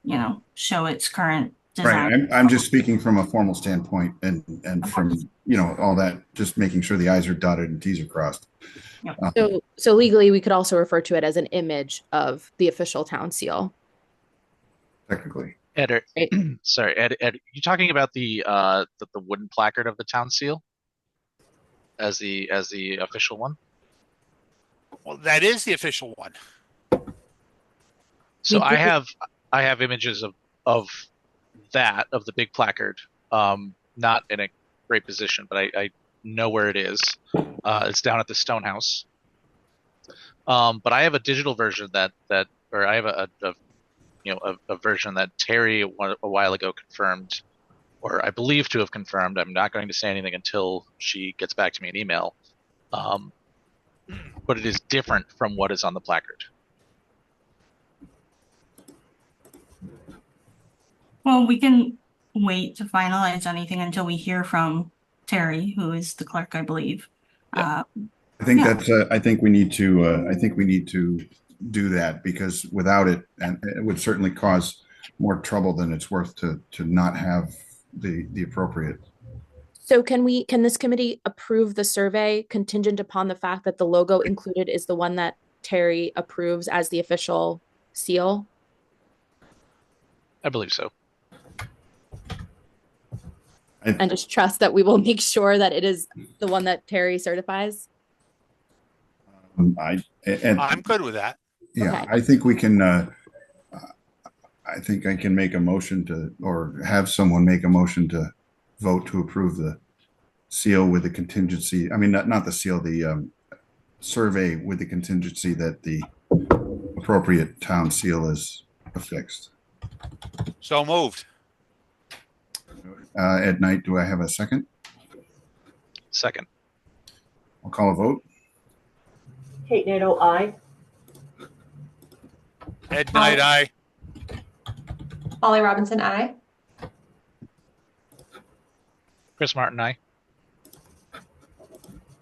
you know, show its current design. Right. I'm just speaking from a formal standpoint and from, you know, all that, just making sure the I's are dotted and T's are crossed. Yep. So legally, we could also refer to it as an image of the official town seal. Technically. Ed, sorry, Ed, you talking about the wooden placard of the town seal as the official one? Well, that is the official one. So I have images of that, of the big placard, not in a great position, but I know where it is. It's down at the Stone House. But I have a digital version or I have a version that Terry a while ago confirmed, or I believe to have confirmed. I'm not going to say anything until she gets back to me in email. But it is different from what is on the placard. Well, we can wait to finalize anything until we hear from Terry, who is the clerk, I believe. Yeah. I think I think we need to do that because without it, and it would certainly cause more trouble than it's worth to not have the appropriate. So can this committee approve the survey contingent upon the fact that the logo included is the one that Terry approves as the official seal? I believe so. And just trust that we will make sure that it is the one that Terry certifies? I'm good with that. Yeah, Okay. I think we can. I think I can make a motion to, or have someone make a motion to vote to approve the seal with the contingency. I mean, not the seal, the survey with the contingency that the appropriate town seal is affixed. So moved. At night, do I have a second? Second. I'll call a vote. Kate Nato, aye. Ed Knight, aye. Holly Robinson, aye. Chris Martin, aye.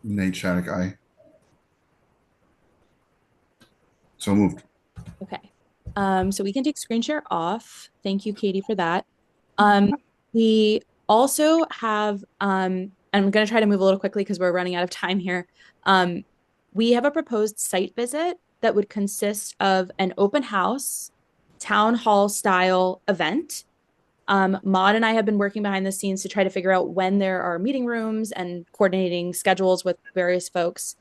Nate Shattuck, aye. So moved. Okay. So we can take screen share off. Thank you, Katie, for that. We also have, I'm going to try to move a little quickly because we're running out of time here. We have a proposed site visit that would consist of an open house, town hall style event. Maud and I have been working behind the scenes to try to figure out when there are meeting rooms and coordinating schedules with various folks.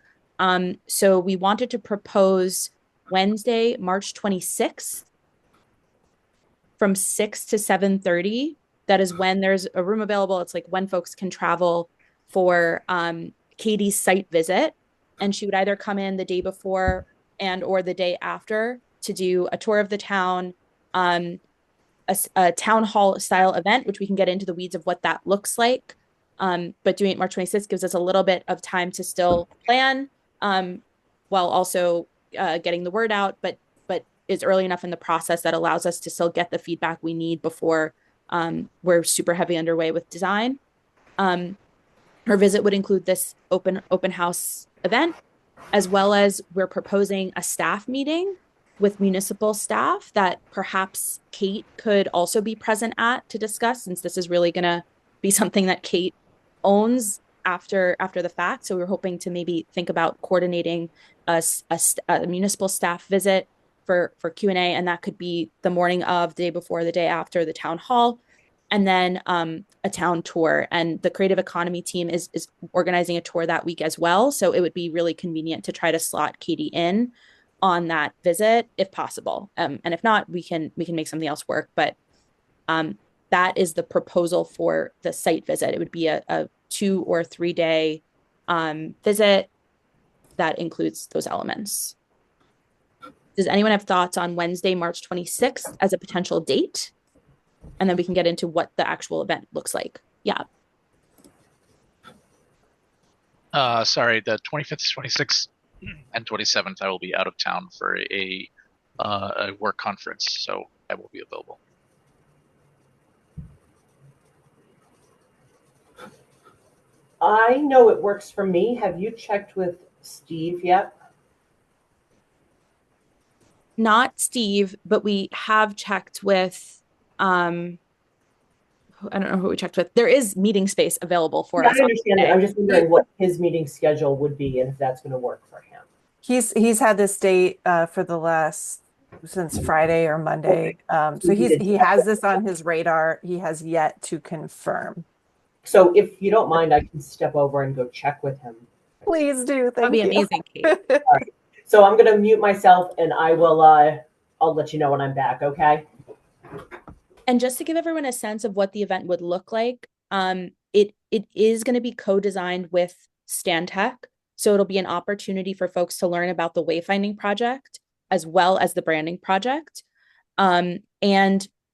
So we wanted to propose Wednesday, March 26th from 6 to 7:30. That is when there's a room available. It's like when folks can travel for Katie's site visit. And she would either come in the day before and or the day after to do a tour of the town, a town hall style event, which we can get into the weeds of what that looks like. But doing it March 26th gives us a little bit of time to still plan while also getting the word out, but is early enough in the process that allows us to still get the feedback we need before we're super heavy underway with design. Her visit would include this open house event, as well as we're proposing a staff meeting with municipal staff that perhaps Kate could also be present at to discuss, since this is really going to be something that Kate owns after the fact. So we're hoping to maybe think about coordinating a municipal staff visit for Q&A, and that could be the morning of, the day before, the day after the town hall, and then a town tour. And the creative economy team is organizing a tour that week as well. So it would be really convenient to try to slot Katie in on that visit if possible. And if not, we can make something else work. But that is the proposal for the site visit. It would be a 2 or 3 day visit that includes those elements. Does anyone have thoughts on Wednesday, March 26th as a potential date? And then we can get into what the actual event looks like. Yeah. Sorry, the 25th, 26th, and 27th, I will be out of town for a work conference, so I will be available. I know it works for me. Have you checked with Steve yet? Not Steve, but we have checked with, I don't know who we checked with. There is meeting space available for us. I understand that. I'm just wondering what his meeting schedule would be and if that's going to work for him. He's had this date for the last since Friday or Monday. So he has this on his radar. He has yet to confirm. So if you don't mind, I can step over and go check with him. Please do. That'd be amazing, Kate. All right. So I'm going to mute myself and I will, I'll let you know when I'm back. Okay. And just to give everyone a sense of what the event would look like, it is going to be co-designed with Stantec. So it'll be an opportunity for folks to learn about the wayfinding project as well as the branding project. And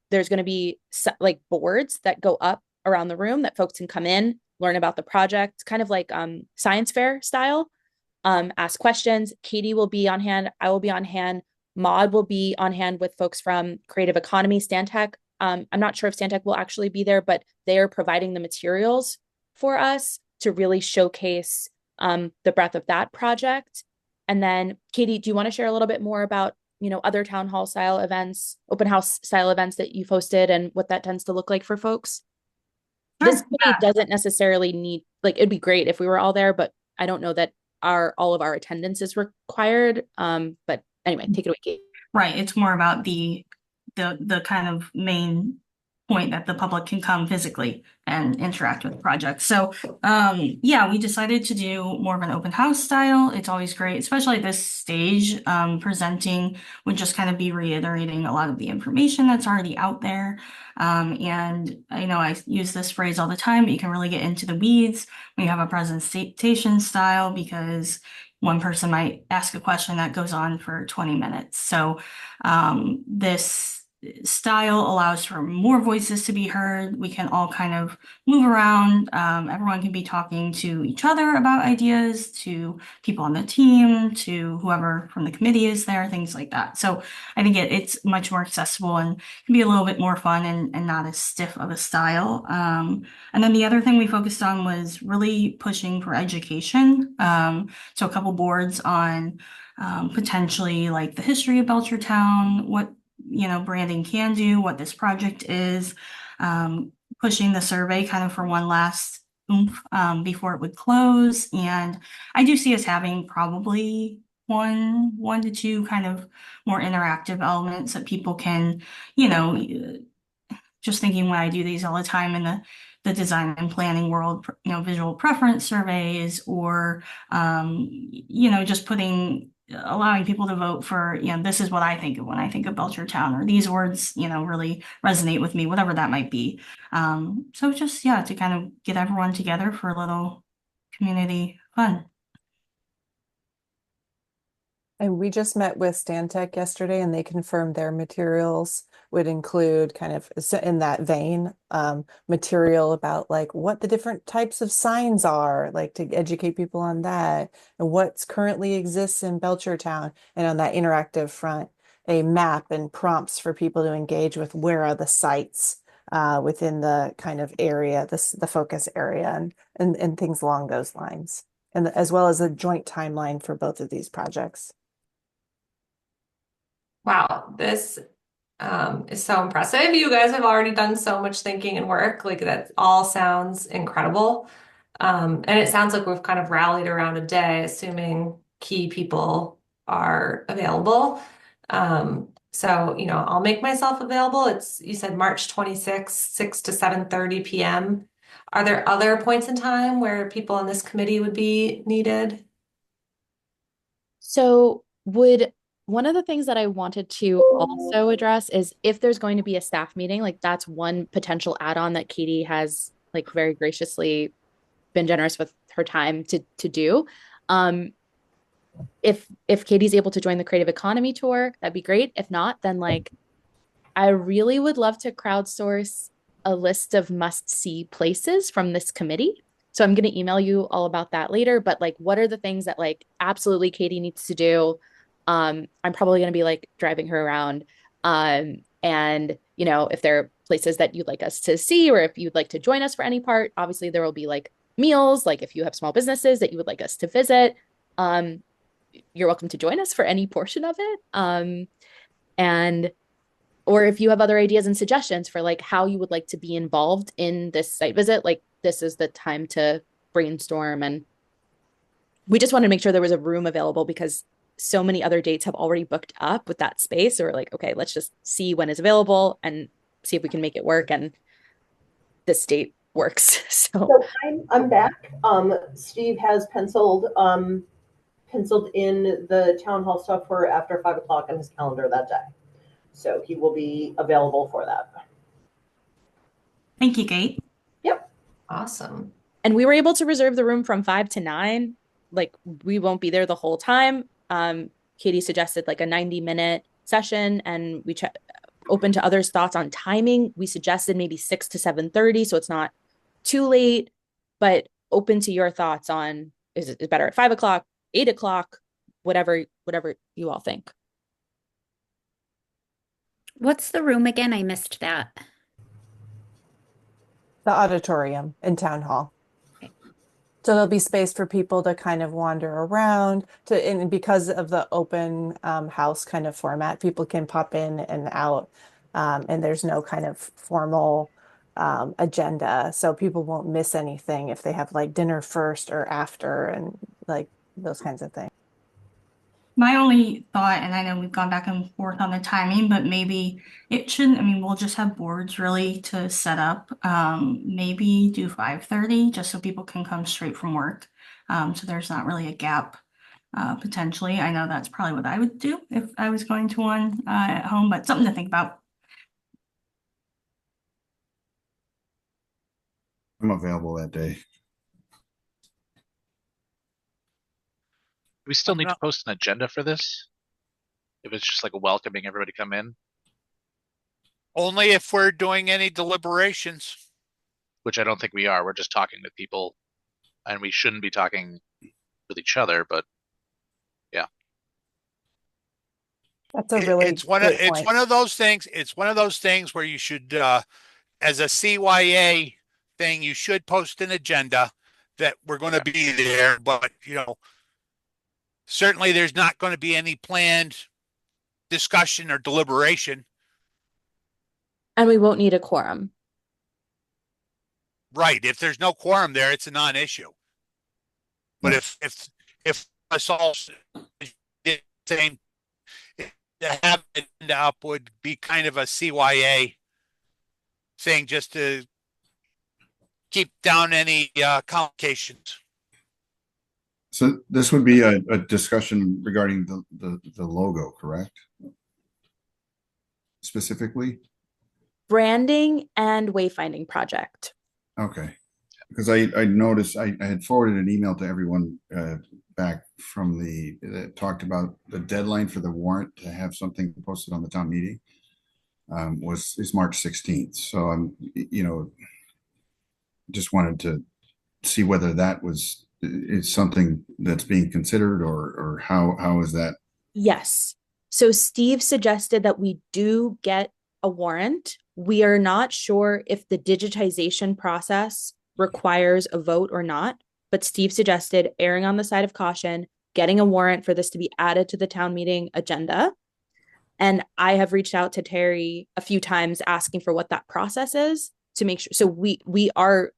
there's going to be like boards that go up around the room that folks can come in, learn about the project, kind of like science fair style, ask questions. Katie will be on hand. I will be on hand. Maud will be on hand with folks from Creative Economy, Stantec. I'm not sure if Stantec will actually be there, but they are providing the materials for us to really showcase the breadth of that project. And then, Katie, do you want to share a little bit more about, other town hall style events, open house style events that you've hosted and what that tends to look like for folks? Sure, This committee doesn't necessarily need, it'd be great if we were all there, but I don't know that all of our attendance is required. But anyway, take it away, Kate. Right. It's more about the kind of main point that the public can come physically and interact with the project. So yeah, we decided to do more of an open house style. It's always great, especially at this stage. Presenting would just kind of be reiterating a lot of the information that's already out there. And I use this phrase all the time, but you can really get into the weeds when you have a presentation style, because one person might ask a question that goes on for 20 minutes. So this style allows for more voices to be heard. We can all kind of move around. Everyone can be talking to each other about ideas, to people on the team, to whoever from the committee is there, things like that. So I think it's much more accessible and can be a little bit more fun and not as stiff of a style. And then the other thing we focused on was really pushing for education. So a couple boards on potentially like the history of Belchertown, what branding can do, what this project is, pushing the survey kind of for one last oomph before it would close. And I do see us having probably one to two kind of more interactive elements that people can, just thinking when I do these all the time in the design and planning world, visual preference surveys or, just allowing people to vote for, this is what I think of when I think of Belchertown, or these words, really resonate with me, whatever that might be. So just, yeah, to kind of get everyone together for a little community fun. And we just met with Stantec yesterday, and they confirmed their materials would include kind of in that vein, material about like what the different types of signs are, like to educate people on that, and what's currently exists in Belchertown, and on that interactive front, a map and prompts for people to engage with where are the sites within the kind of area, the focus area, and things along those lines, and as well as a joint timeline for both of these projects. Wow, this is so impressive. You guys have already done so much thinking and work. Like that all sounds incredible. And it sounds like we've kind of rallied around a day, assuming key people are available. So, I'll make myself available. You said March 26th, 6 to 7:30 p.m. Are there other points in time where people on this committee would be needed? So one of the things that I wanted to also address is if there's going to be a staff meeting, like that's one potential add-on that Katie has like very graciously been generous with her time to do. If Katie's able to join the creative economy tour, that'd be great. If not, then like I really would love to crowdsource a list of must-see places from this committee. So I'm going to email you all about that later, but like what are the things that like absolutely Katie needs to do? I'm probably going to be like driving her around. And if there are places that you'd like us to see, or if you'd like to join us for any part, obviously there will be like meals, like if you have small businesses that you would like us to visit, you're welcome to join us for any portion of it. And or if you have other ideas and suggestions for like how you would like to be involved in this site visit, like this is the time to brainstorm. And we just wanted to make sure there was a room available because so many other dates have already booked up with that space. So we're like, okay, let's just see when is available and see if we can make it work. And this date works. So I'm back. Steve has penciled in the town hall stuff for after 5 o'clock on his calendar that day. So he will be available for that. Thank you, Kate. Yep. Awesome. And we were able to reserve the room from 5 to 9. Like we won't be there the whole time. Katie suggested like a 90-minute session, and we open to others' thoughts on timing. We suggested maybe 6 to 7:30, so it's not too late, but open to your thoughts on is it better at 5 o'clock, 8 o'clock, whatever you all think. What's the room again? I missed that. The auditorium in town hall. So there'll be space for people to kind of wander around and because of the open house kind of format, people can pop in and out, and there's no kind of formal agenda. So people won't miss anything if they have like dinner first or after and like those kinds of things. My only thought, and I know we've gone back and forth on the timing, but maybe it shouldn't, we'll just have boards really to set up. Maybe do 5:30 just so people can come straight from work. So there's not really a gap, potentially. I know that's probably what I would do if I was going to one at home, but something to think about. I'm available that day. We still need to post an agenda for this? If it's just like a welcoming everybody come in? Only if we're doing any deliberations. Which I don't think we are. We're just talking to people, and we shouldn't be talking with each other, but yeah. That's a really it's one of those things. It's one of those things where you should as a CYA thing, you should post an agenda that we're going to be there, but certainly there's not going to be any planned discussion or deliberation. And we won't need a quorum. Right. If there's no quorum there, it's a non-issue. But if us all same to have it up would be kind of a CYA thing just to keep down any complications. So this would be a discussion regarding the logo, correct? Specifically? Branding and wayfinding project. Okay. Because I noticed I had forwarded an email to everyone back from that talked about the deadline for the warrant to have something posted on the town meeting is March 16th. So I'm, just wanted to see whether that is something that's being considered or how is that? Yes. So Steve suggested that we do get a warrant. We are not sure if the digitization process requires a vote or not, but Steve suggested erring on the side of caution, getting a warrant for this to be added to the town meeting agenda. And I have reached out to Terry a few times asking for what that process is to make sure. So we are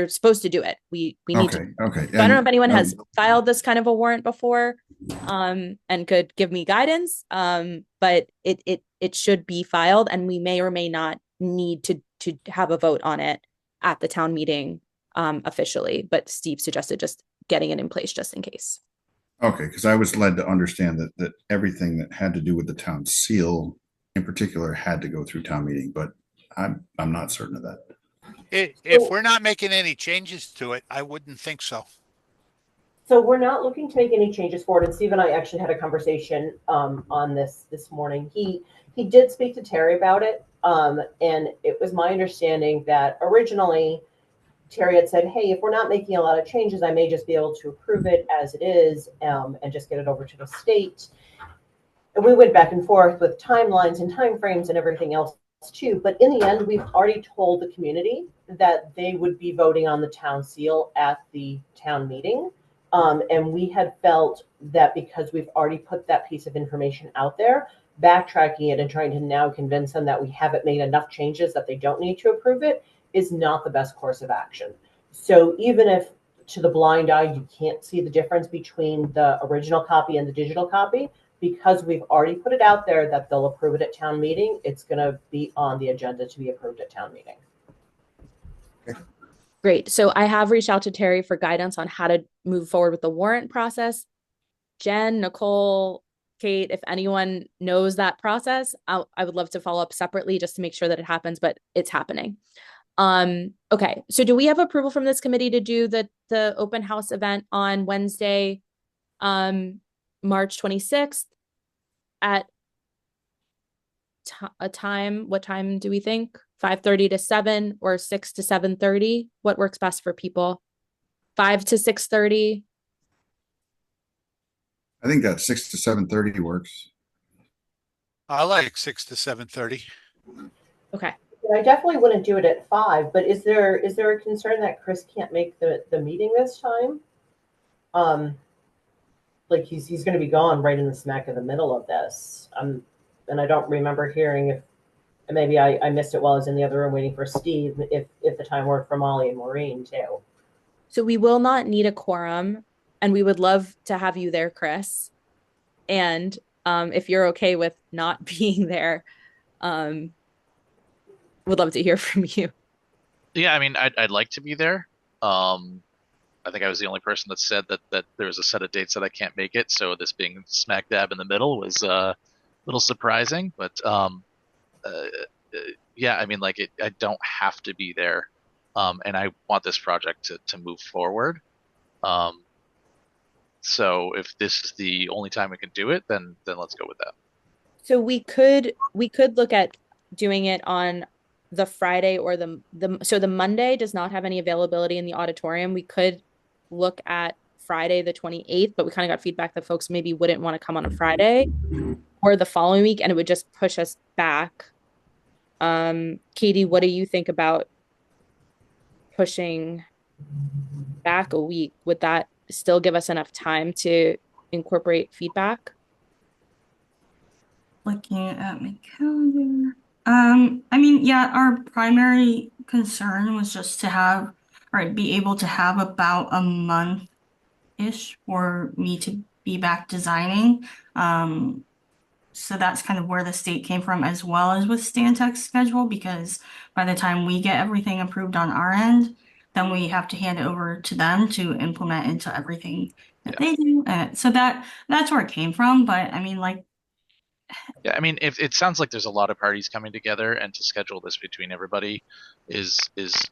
supposed to do it. We need to. Okay. So I don't know if anyone has filed this kind of a warrant before, and could give me guidance. But it should be filed, and we may or may not need to have a vote on it at the town meeting officially. But Steve suggested just getting it in place just in case. Okay, because I was led to understand that everything that had to do with the town seal in particular had to go through town meeting, but I'm not certain of that. If we're not making any changes to it, I wouldn't think so. So we're not looking to make any changes for it. And Steve and I actually had a conversation on this morning. He did speak to Terry about it. And it was my understanding that originally Terry had said, hey, if we're not making a lot of changes, I may just be able to approve it as it is and just get it over to the state. And we went back and forth with timelines and timeframes and everything else too. But in the end, we've already told the community that they would be voting on the town seal at the town meeting. And we had felt that because we've already put that piece of information out there, backtracking it and trying to now convince them that we haven't made enough changes that they don't need to approve it is not the best course of action. So even if to the blind eye, you can't see the difference between the original copy and the digital copy, because we've already put it out there that they'll approve it at town meeting, it's going to be on the agenda to be approved at town meeting. Okay. Great. So I have reached out to Terry for guidance on how to move forward with the warrant process. Jen, Nicole, Kate, if anyone knows that process, I would love to follow up separately just to make sure that it happens, but it's happening. Okay. So do we have approval from this committee to do the open house event on Wednesday, March 26th at a time? What time do we think? 5:30 to 7 or 6 to 7:30? What works best for people? 5 to 6:30? I think that 6 to 7:30 works. I like 6 to 7:30. Okay. I definitely wouldn't do it at 5, but is there a concern that Chris can't make the meeting this time? Like he's going to be gone right in the smack of the middle of this. And I don't remember hearing if maybe I missed it while I was in the other room waiting for Steve, if the time worked for Molly and Maureen too. So we will not need a quorum, and we would love to have you there, Chris. And if you're okay with not being there, would love to hear from you. Yeah, I mean, I'd like to be there. I think I was the only person that said that there was a set of dates that I can't make it. So this being smack dab in the middle was a little surprising. But yeah, I mean, like I don't have to be there, and I want this project to move forward. So if this is the only time we can do it, then let's go with that. So we could look at doing it on the Friday or so the Monday does not have any availability in the auditorium. We could look at Friday the 28th, but we kind of got feedback that folks maybe wouldn't want to come on a Friday or the following week, and it would just push us back. Katie, what do you think about pushing back a week? Would that still give us enough time to incorporate feedback? Looking at my calendar. I mean, yeah, our primary concern was just to have, or be able to have about a month-ish for me to be back designing. So that's kind of where the state came from, as well as with Stantec's schedule, because by the time we get everything approved on our end, then we have to hand it over to them to implement into everything that they do. So that's where it came from. But I mean, like, Yeah, I mean, if it sounds like there's a lot of parties coming together, and to schedule this between everybody is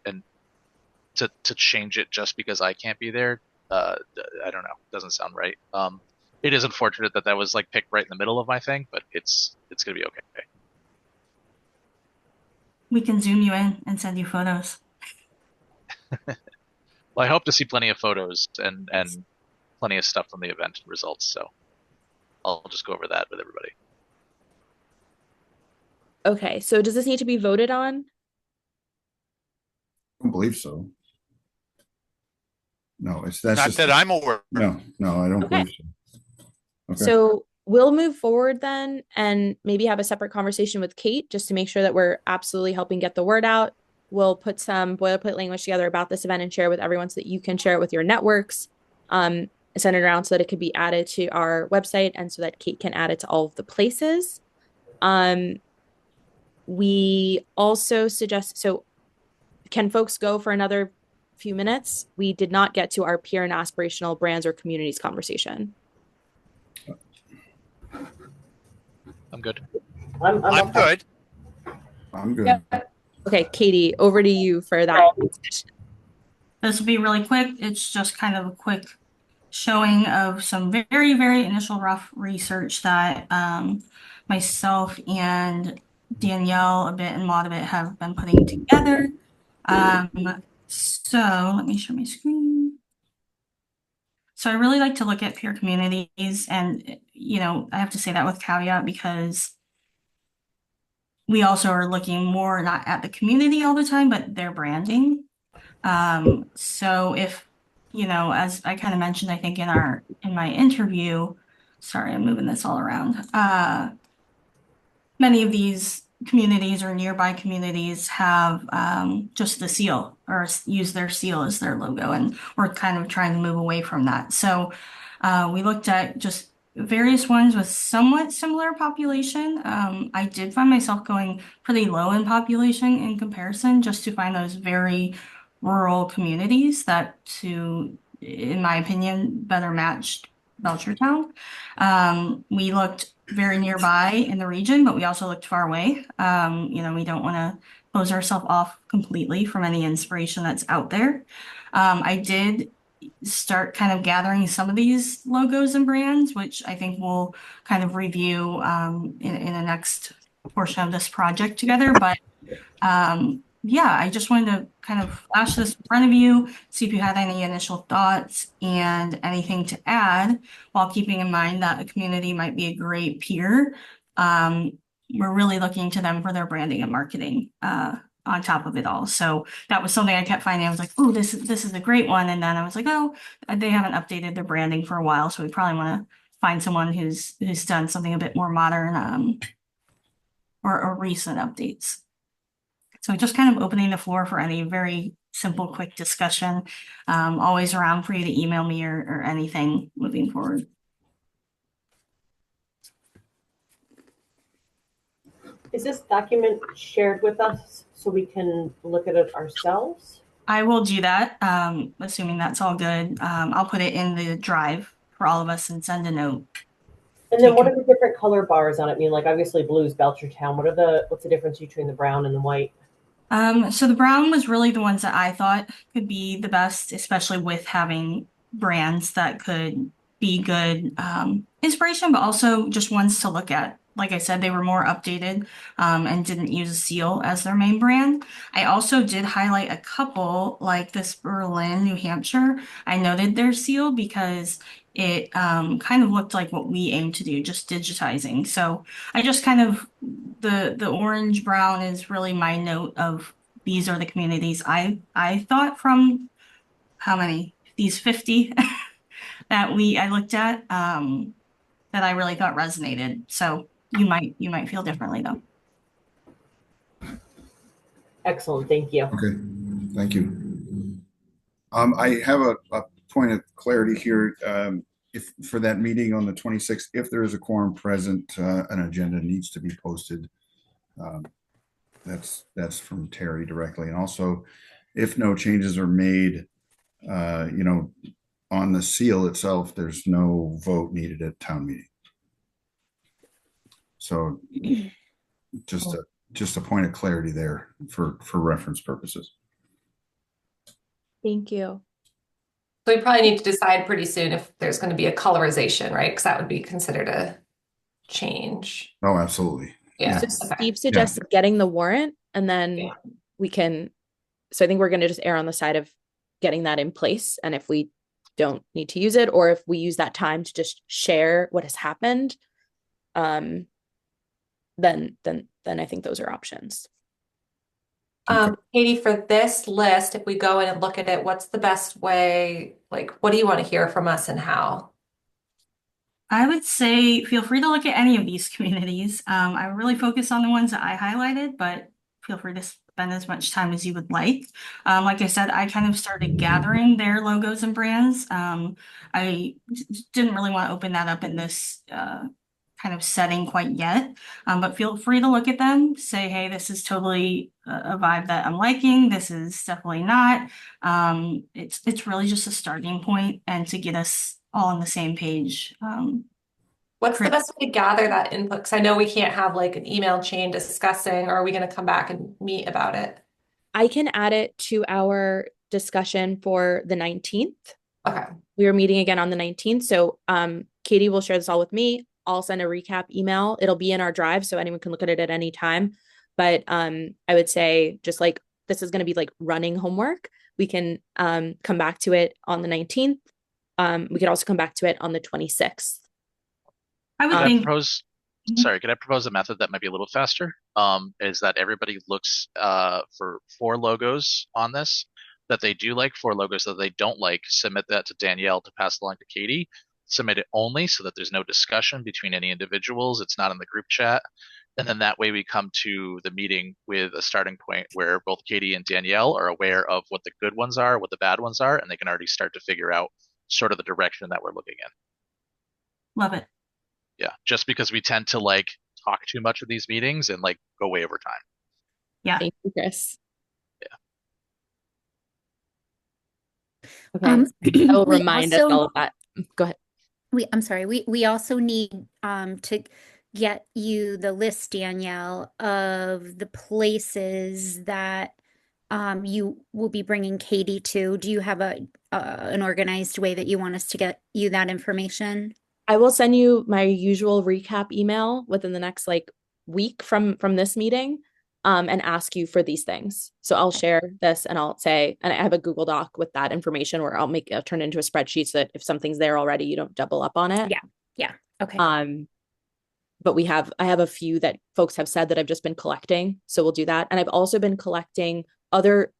and to change it just because I can't be there, I don't know, doesn't sound right. It is unfortunate that that was like picked right in the middle of my thing, but it's gonna be okay. we can zoom you in and send you photos. Well, I hope to see plenty of photos and plenty of stuff from the event results, so I'll just go over that with everybody. Okay, so does this need to be voted on? I don't believe so. No, that's Not just, that I'm aware. no, I don't Okay. believe so. Okay. So we'll move forward then and maybe have a separate conversation with Kate just to make sure that we're absolutely helping get the word out. We'll put some boilerplate language together about this event and share it with everyone so that you can share it with your networks, send it around so that it could be added to our website and so that Kate can add it to all of the places. We also suggest, so can folks go for another few minutes? We did not get to our peer and aspirational brands or communities conversation. I'm good. I'm okay. good. I'm good. Yep. Okay, Katie, over to you for that. This will be really quick. It's just kind of a quick showing of some very, very initial rough research that myself and Danielle a bit and Maud a bit have been putting together. So let me share my screen. So I really like to look at peer communities, and you know, I have to say that with caveat because we also are looking more not at the community all the time, but their branding. So if, you know, as I kind of mentioned, I think in my interview, sorry, I'm moving this all around. Many of these communities or nearby communities have just the seal or use their seal as their logo, and we're kind of trying to move away from that. So we looked at just various ones with somewhat similar population. I did find myself going pretty low in population in comparison just to find those very rural communities that in my opinion, better matched Belchertown. We looked very nearby in the region, but we also looked far away. You know, we don't want to close ourselves off completely from any inspiration that's out there. I did start kind of gathering some of these logos and brands, which I think we'll kind of review in the next portion of this project together. But yeah, I just wanted to kind of flash this in front of you, see if you had any initial thoughts and anything to add, while keeping in mind that a community might be a great peer. We're really looking to them for their branding and marketing on top of it all. So that was something I kept finding. I was like, oh, this is a great one. And then I was like, oh, they haven't updated their branding for a while, so we probably want to find someone who's done something a bit more modern or recent updates. So just kind of opening the floor for any very simple, quick discussion. Always around for you to email me or anything moving forward. Is this document shared with us so we can look at it ourselves? I will do that, assuming that's all good. I'll put it in the drive for all of us and send a note. And then what are the different color bars on it? I mean, like obviously blue is Belchertown. What's the difference between the brown and the white? So the brown was really the ones that I thought could be the best, especially with having brands that could be good inspiration, but also just ones to look at. Like I said, they were more updated and didn't use a seal as their main brand. I also did highlight a couple, like this Berlin, New Hampshire. I noted their seal because it kind of looked like what we aim to do, just digitizing. So I just kind of the orange brown is really my note of these are the communities I thought from how many these 50 that I looked at that I really thought resonated. So you might feel differently though. Excellent, thank you. Okay, thank you. I have a point of clarity here. if for that meeting on the 26th, if there is a quorum present, an agenda needs to be posted. That's from Terry directly. And also, if no changes are made, on the seal itself, there's no vote needed at town meeting. So just a point of clarity there for reference purposes. Thank you. So we probably need to decide pretty soon if there's going to be a colorization, right? Because that would be considered a change. Oh, absolutely. Yeah. So Steve suggested getting the warrant, and then we can. So I think we're going to just err on the side of getting that in place. And if we don't need to use it, or if we use that time to just share what has happened, then I think those are options. Katie, for this list, if we go in and look at it, what's the best way? Like, what do you want to hear from us and how? I would say feel free to look at any of these communities. I really focus on the ones that I highlighted, but feel free to spend as much time as you would like. Like I said, I kind of started gathering their logos and brands. I didn't really want to open that up in this kind of setting quite yet, but feel free to look at them, say, hey, this is totally a vibe that I'm liking. This is definitely not. It's really just a starting point and to get us all on the same page. What's the best way to gather that input? Because I know we can't have like an email chain discussing, or are we going to come back and meet about it? I can add it to our discussion for the 19th. Okay. We are meeting again on the 19th. So Katie will share this all with me. I'll send a recap email. It'll be in our drive, so anyone can look at it at any time. But I would say just like this is going to be like running homework. We can come back to it on the 19th. We could also come back to it on the 26th. I would think. Sorry, could I propose a method that might be a little faster? Is that everybody looks for 4 logos on this, that they do like, 4 logos that they don't like, submit that to Danielle to pass along to Katie, submit it only so that there's no discussion between any individuals. It's not in the group chat. And then that way we come to the meeting with a starting point where both Katie and Danielle are aware of what the good ones are, what the bad ones are, and they can already start to figure out sort of the direction that we're looking in. Love it. Yeah, just because we tend to like talk too much of these meetings and like go way over time. Yeah. Thank you, Chris. Yeah. Okay. I will remind us all of that. Go ahead. I'm sorry. We also need to get you the list, Danielle, of the places that you will be bringing Katie to. Do you have an organized way that you want us to get you that information? I will send you my usual recap email within the next like week from this meeting, and ask you for these things. So I'll share this and I'll say, and I have a Google Doc with that information where I'll turn it into a spreadsheet so that if something's there already, you don't double up on it. Yeah. Okay. But I have a few that folks have said that I've just been collecting. So we'll do that. And I've also been collecting other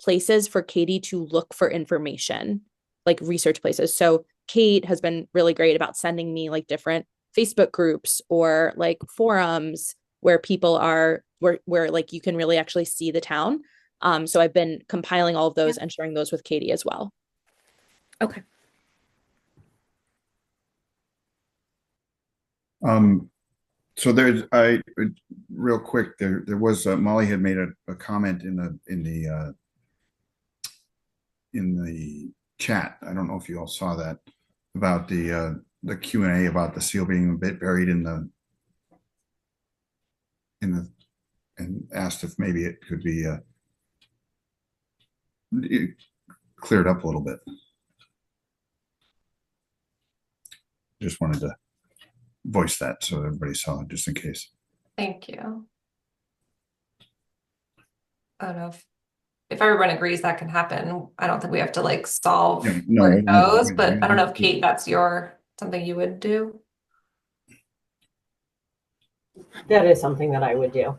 places for Katie to look for information, like research places. So Kate has been really great about sending me like different Facebook groups or like forums where people are, where like you can really actually see the town. So I've been compiling all of those and sharing those with Katie as well. Okay. So real quick, there was Molly had made a comment in the chat. I don't know if you all saw that, about the Q&A about the seal being a bit buried in the and asked if maybe it could be cleared up a little bit. Just wanted to voice that so everybody saw it, just in case. Thank you. I don't know if everyone agrees that can happen. I don't think we have to like solve where it goes, but I don't know if Kate, that's something you would do. That is something that I would do.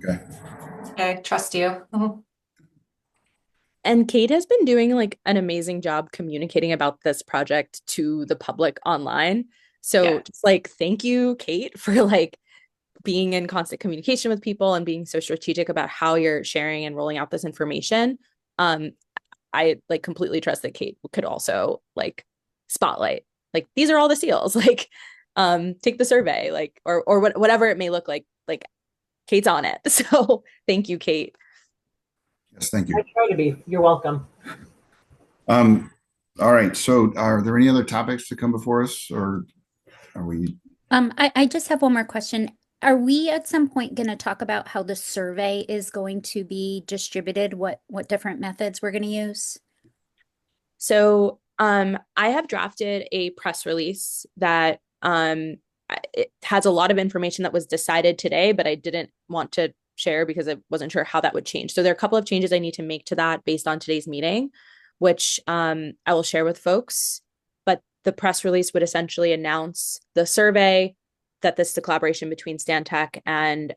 Okay. Okay, trust you. And Kate has been doing like an amazing job communicating about this project to the public online. So just like, thank you, Kate, for like being in constant communication with people and being so strategic about how you're sharing and rolling out this information. I like completely trust that Kate could also like spotlight. Like these are all the seals. Like take the survey, like or whatever it may look like. Like Kate's on it. So thank you, Kate. Yes, thank you. I try to be. You're welcome. All right. So are there any other topics to come before us, or are we? I just have one more question. Are we at some point going to talk about how the survey is going to be distributed? What different methods we're going to use? So I have drafted a press release that it has a lot of information that was decided today, but I didn't want to share because I wasn't sure how that would change. So there are a couple of changes I need to make to that based on today's meeting, which I will share with folks. But the press release would essentially announce the survey, that this is a collaboration between Stantec and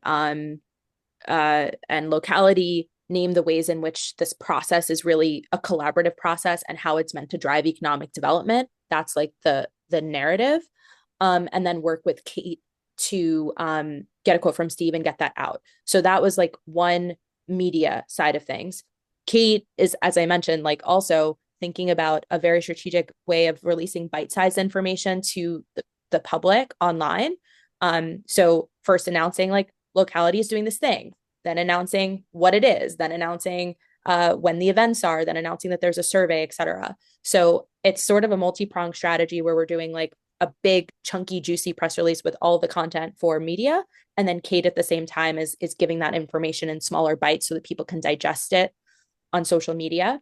Locality, name the ways in which this process is really a collaborative process and how it's meant to drive economic development. That's like the narrative. And then work with Kate to get a quote from Steve and get that out. So that was like one media side of things. Kate is, as I mentioned, like also thinking about a very strategic way of releasing bite-sized information to the public online. So first announcing like Locality is doing this thing, then announcing what it is, then announcing when the events are, then announcing that there's a survey, et cetera. So it's sort of a multi-pronged strategy where we're doing like a big, chunky, juicy press release with all the content for media. And then Kate at the same time is giving that information in smaller bites so that people can digest it on social media.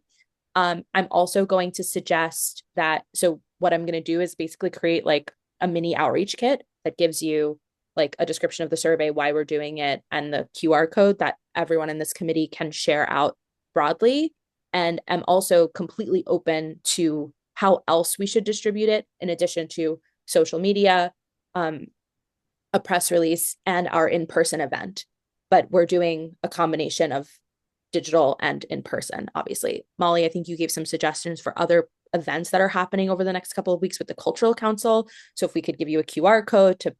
I'm also going to suggest that, so what I'm going to do is basically create like a mini outreach kit that gives you like a description of the survey, why we're doing it, and the QR code that everyone in this committee can share out broadly. And I'm also completely open to how else we should distribute it in addition to social media, a press release, and our in-person event. But we're doing a combination of digital and in-person, obviously. Molly, I think you gave some suggestions for other events that are happening over the next couple of weeks with the Cultural Council. So if we could give you a QR code to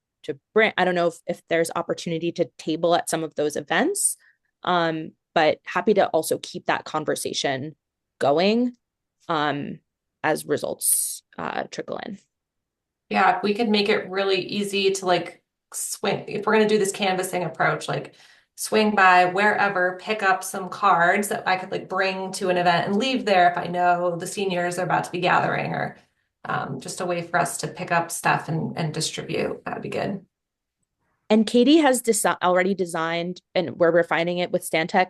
bring, I don't know if there's opportunity to table at some of those events, but happy to also keep that conversation going as results trickle in. Yeah, if we could make it really easy to like swing, if we're going to do this canvassing approach, like swing by wherever, pick up some cards that I could like bring to an event and leave there if I know the seniors are about to be gathering, or just a way for us to pick up stuff and distribute. That'd be good. And Katie has already designed, and we're refining it with Stantec,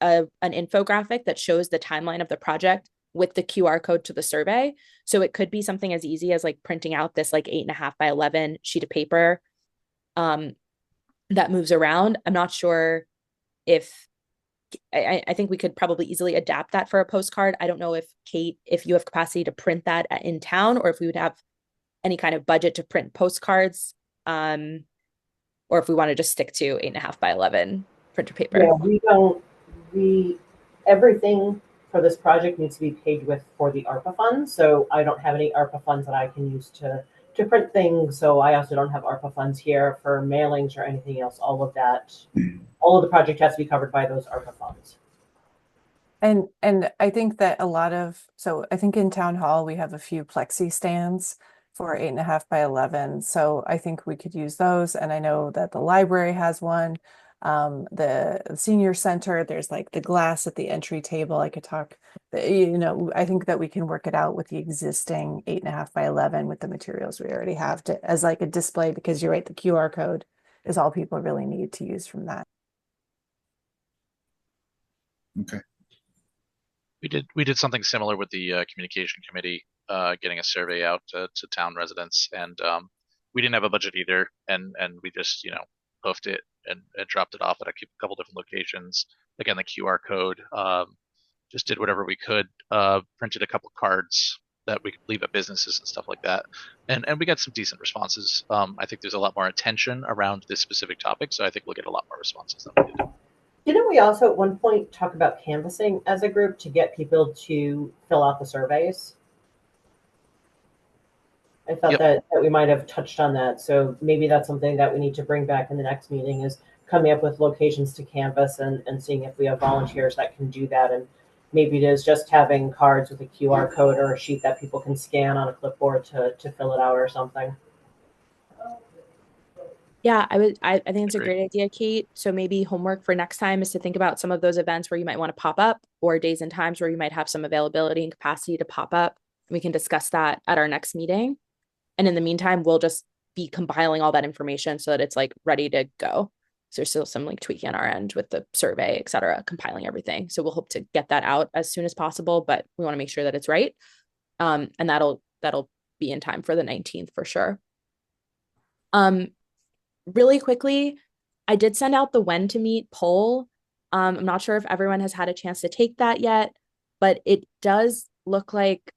an infographic that shows the timeline of the project with the QR code to the survey. So it could be something as easy as like printing out this like 8.5 by 11 sheet of paper that moves around. I'm not sure if I think we could probably easily adapt that for a postcard. I don't know if Kate, if you have capacity to print that in town, or if we would have any kind of budget to print postcards, or if we want to just stick to 8.5 by 11 printer paper. Yeah, everything for this project needs to be paid with for the ARPA funds. So I don't have any ARPA funds that I can use to print things. So I also don't have ARPA funds here for mailings or anything else. All of the project has to be covered by those ARPA funds. And I think that I think in town hall, we have a few plexi stands for 8.5 by 11. So I think we could use those. And I know that the library has one. The senior center, there's like the glass at the entry table. I could talk, I think that we can work it out with the existing 8.5 by 11 with the materials we already have as like a display, because you're right, the QR code is all people really need to use from that. Okay. We did something similar with the communication committee, getting a survey out to town residents, and we didn't have a budget either, and we just hoofed it and dropped it off at a couple different locations. Again, the QR code, just did whatever we could, printed a couple cards that we could leave at businesses and stuff like that, and we got some decent responses. I think there's a lot more attention around this specific topic, so I think we'll get a lot more responses than we did. Didn't we also at one point talk about canvassing as a group to get people to fill out the surveys? I thought that we might have touched on that. So maybe that's something that we need to bring back in the next meeting, is coming up with locations to canvass and seeing if we have volunteers that can do that maybe it is just having cards with a QR code or a sheet that people can scan on a clipboard to fill it out or something. Yeah, I think it's a Agree. great idea, Kate. So maybe homework for next time is to think about some of those events where you might want to pop up, or days and times where you might have some availability and capacity to pop up. We can discuss that at our next meeting. And in the meantime, we'll just be compiling all that information so that it's like ready to go. So there's still some like tweaking on our end with the survey, et cetera, compiling everything. So we'll hope to get that out as soon as possible, but we want to make sure that it's right. And that'll be in time for the 19th for sure. Really quickly, I did send out the when to meet poll. I'm not sure if everyone has had a chance to take that yet, but it does look like,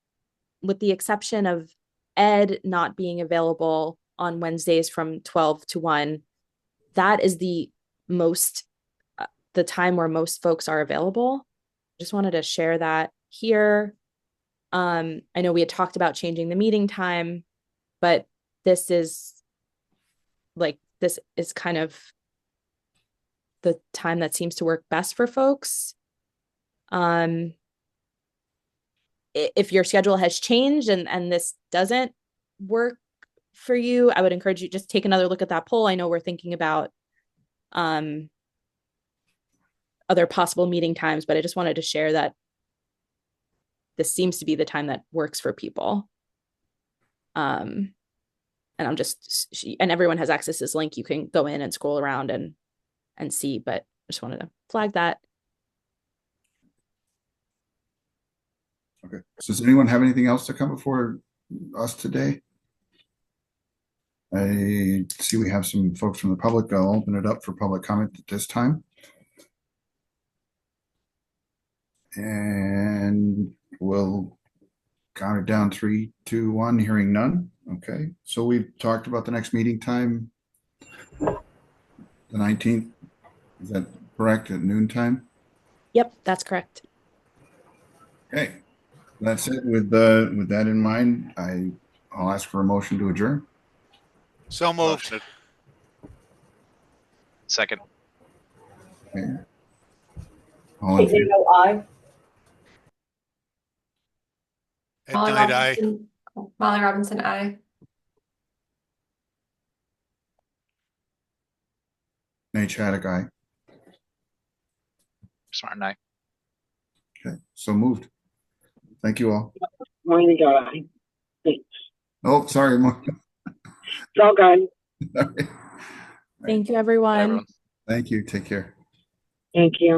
with the exception of Ed not being available on Wednesdays from 12 to 1, that is the time where most folks are available. Just wanted to share that here. I know we had talked about changing the meeting time, but this is kind of the time that seems to work best for folks. If your schedule has changed and this doesn't work for you, I would encourage you just take another look at that poll. I know we're thinking about other possible meeting times, but I just wanted to share that this seems to be the time that works for people. And everyone has access to this link. You can go in and scroll around and see, but I just wanted to flag that. Okay. So does anyone have anything else to come before us today? I see we have some folks from the public. I'll open it up for public comment at this time. And we'll count it down 3, 2, 1, hearing none. Okay. So we've talked about the next meeting time, the 19th. Is that correct, at noon time? Yep, that's correct. Okay. That's it. With that in mind, I'll ask for a motion to adjourn. So moved. Motion. Second. Okay. All in favor? Aye. At night, aye. Molly Robinson, aye. Nate Shattuck, aye. Smart night. Okay. So moved. Thank you all. Morning, guy. Thanks. Oh, sorry. It's all good. Thank you, everyone. Bye, everyone. Thank you. Take care. Thank you.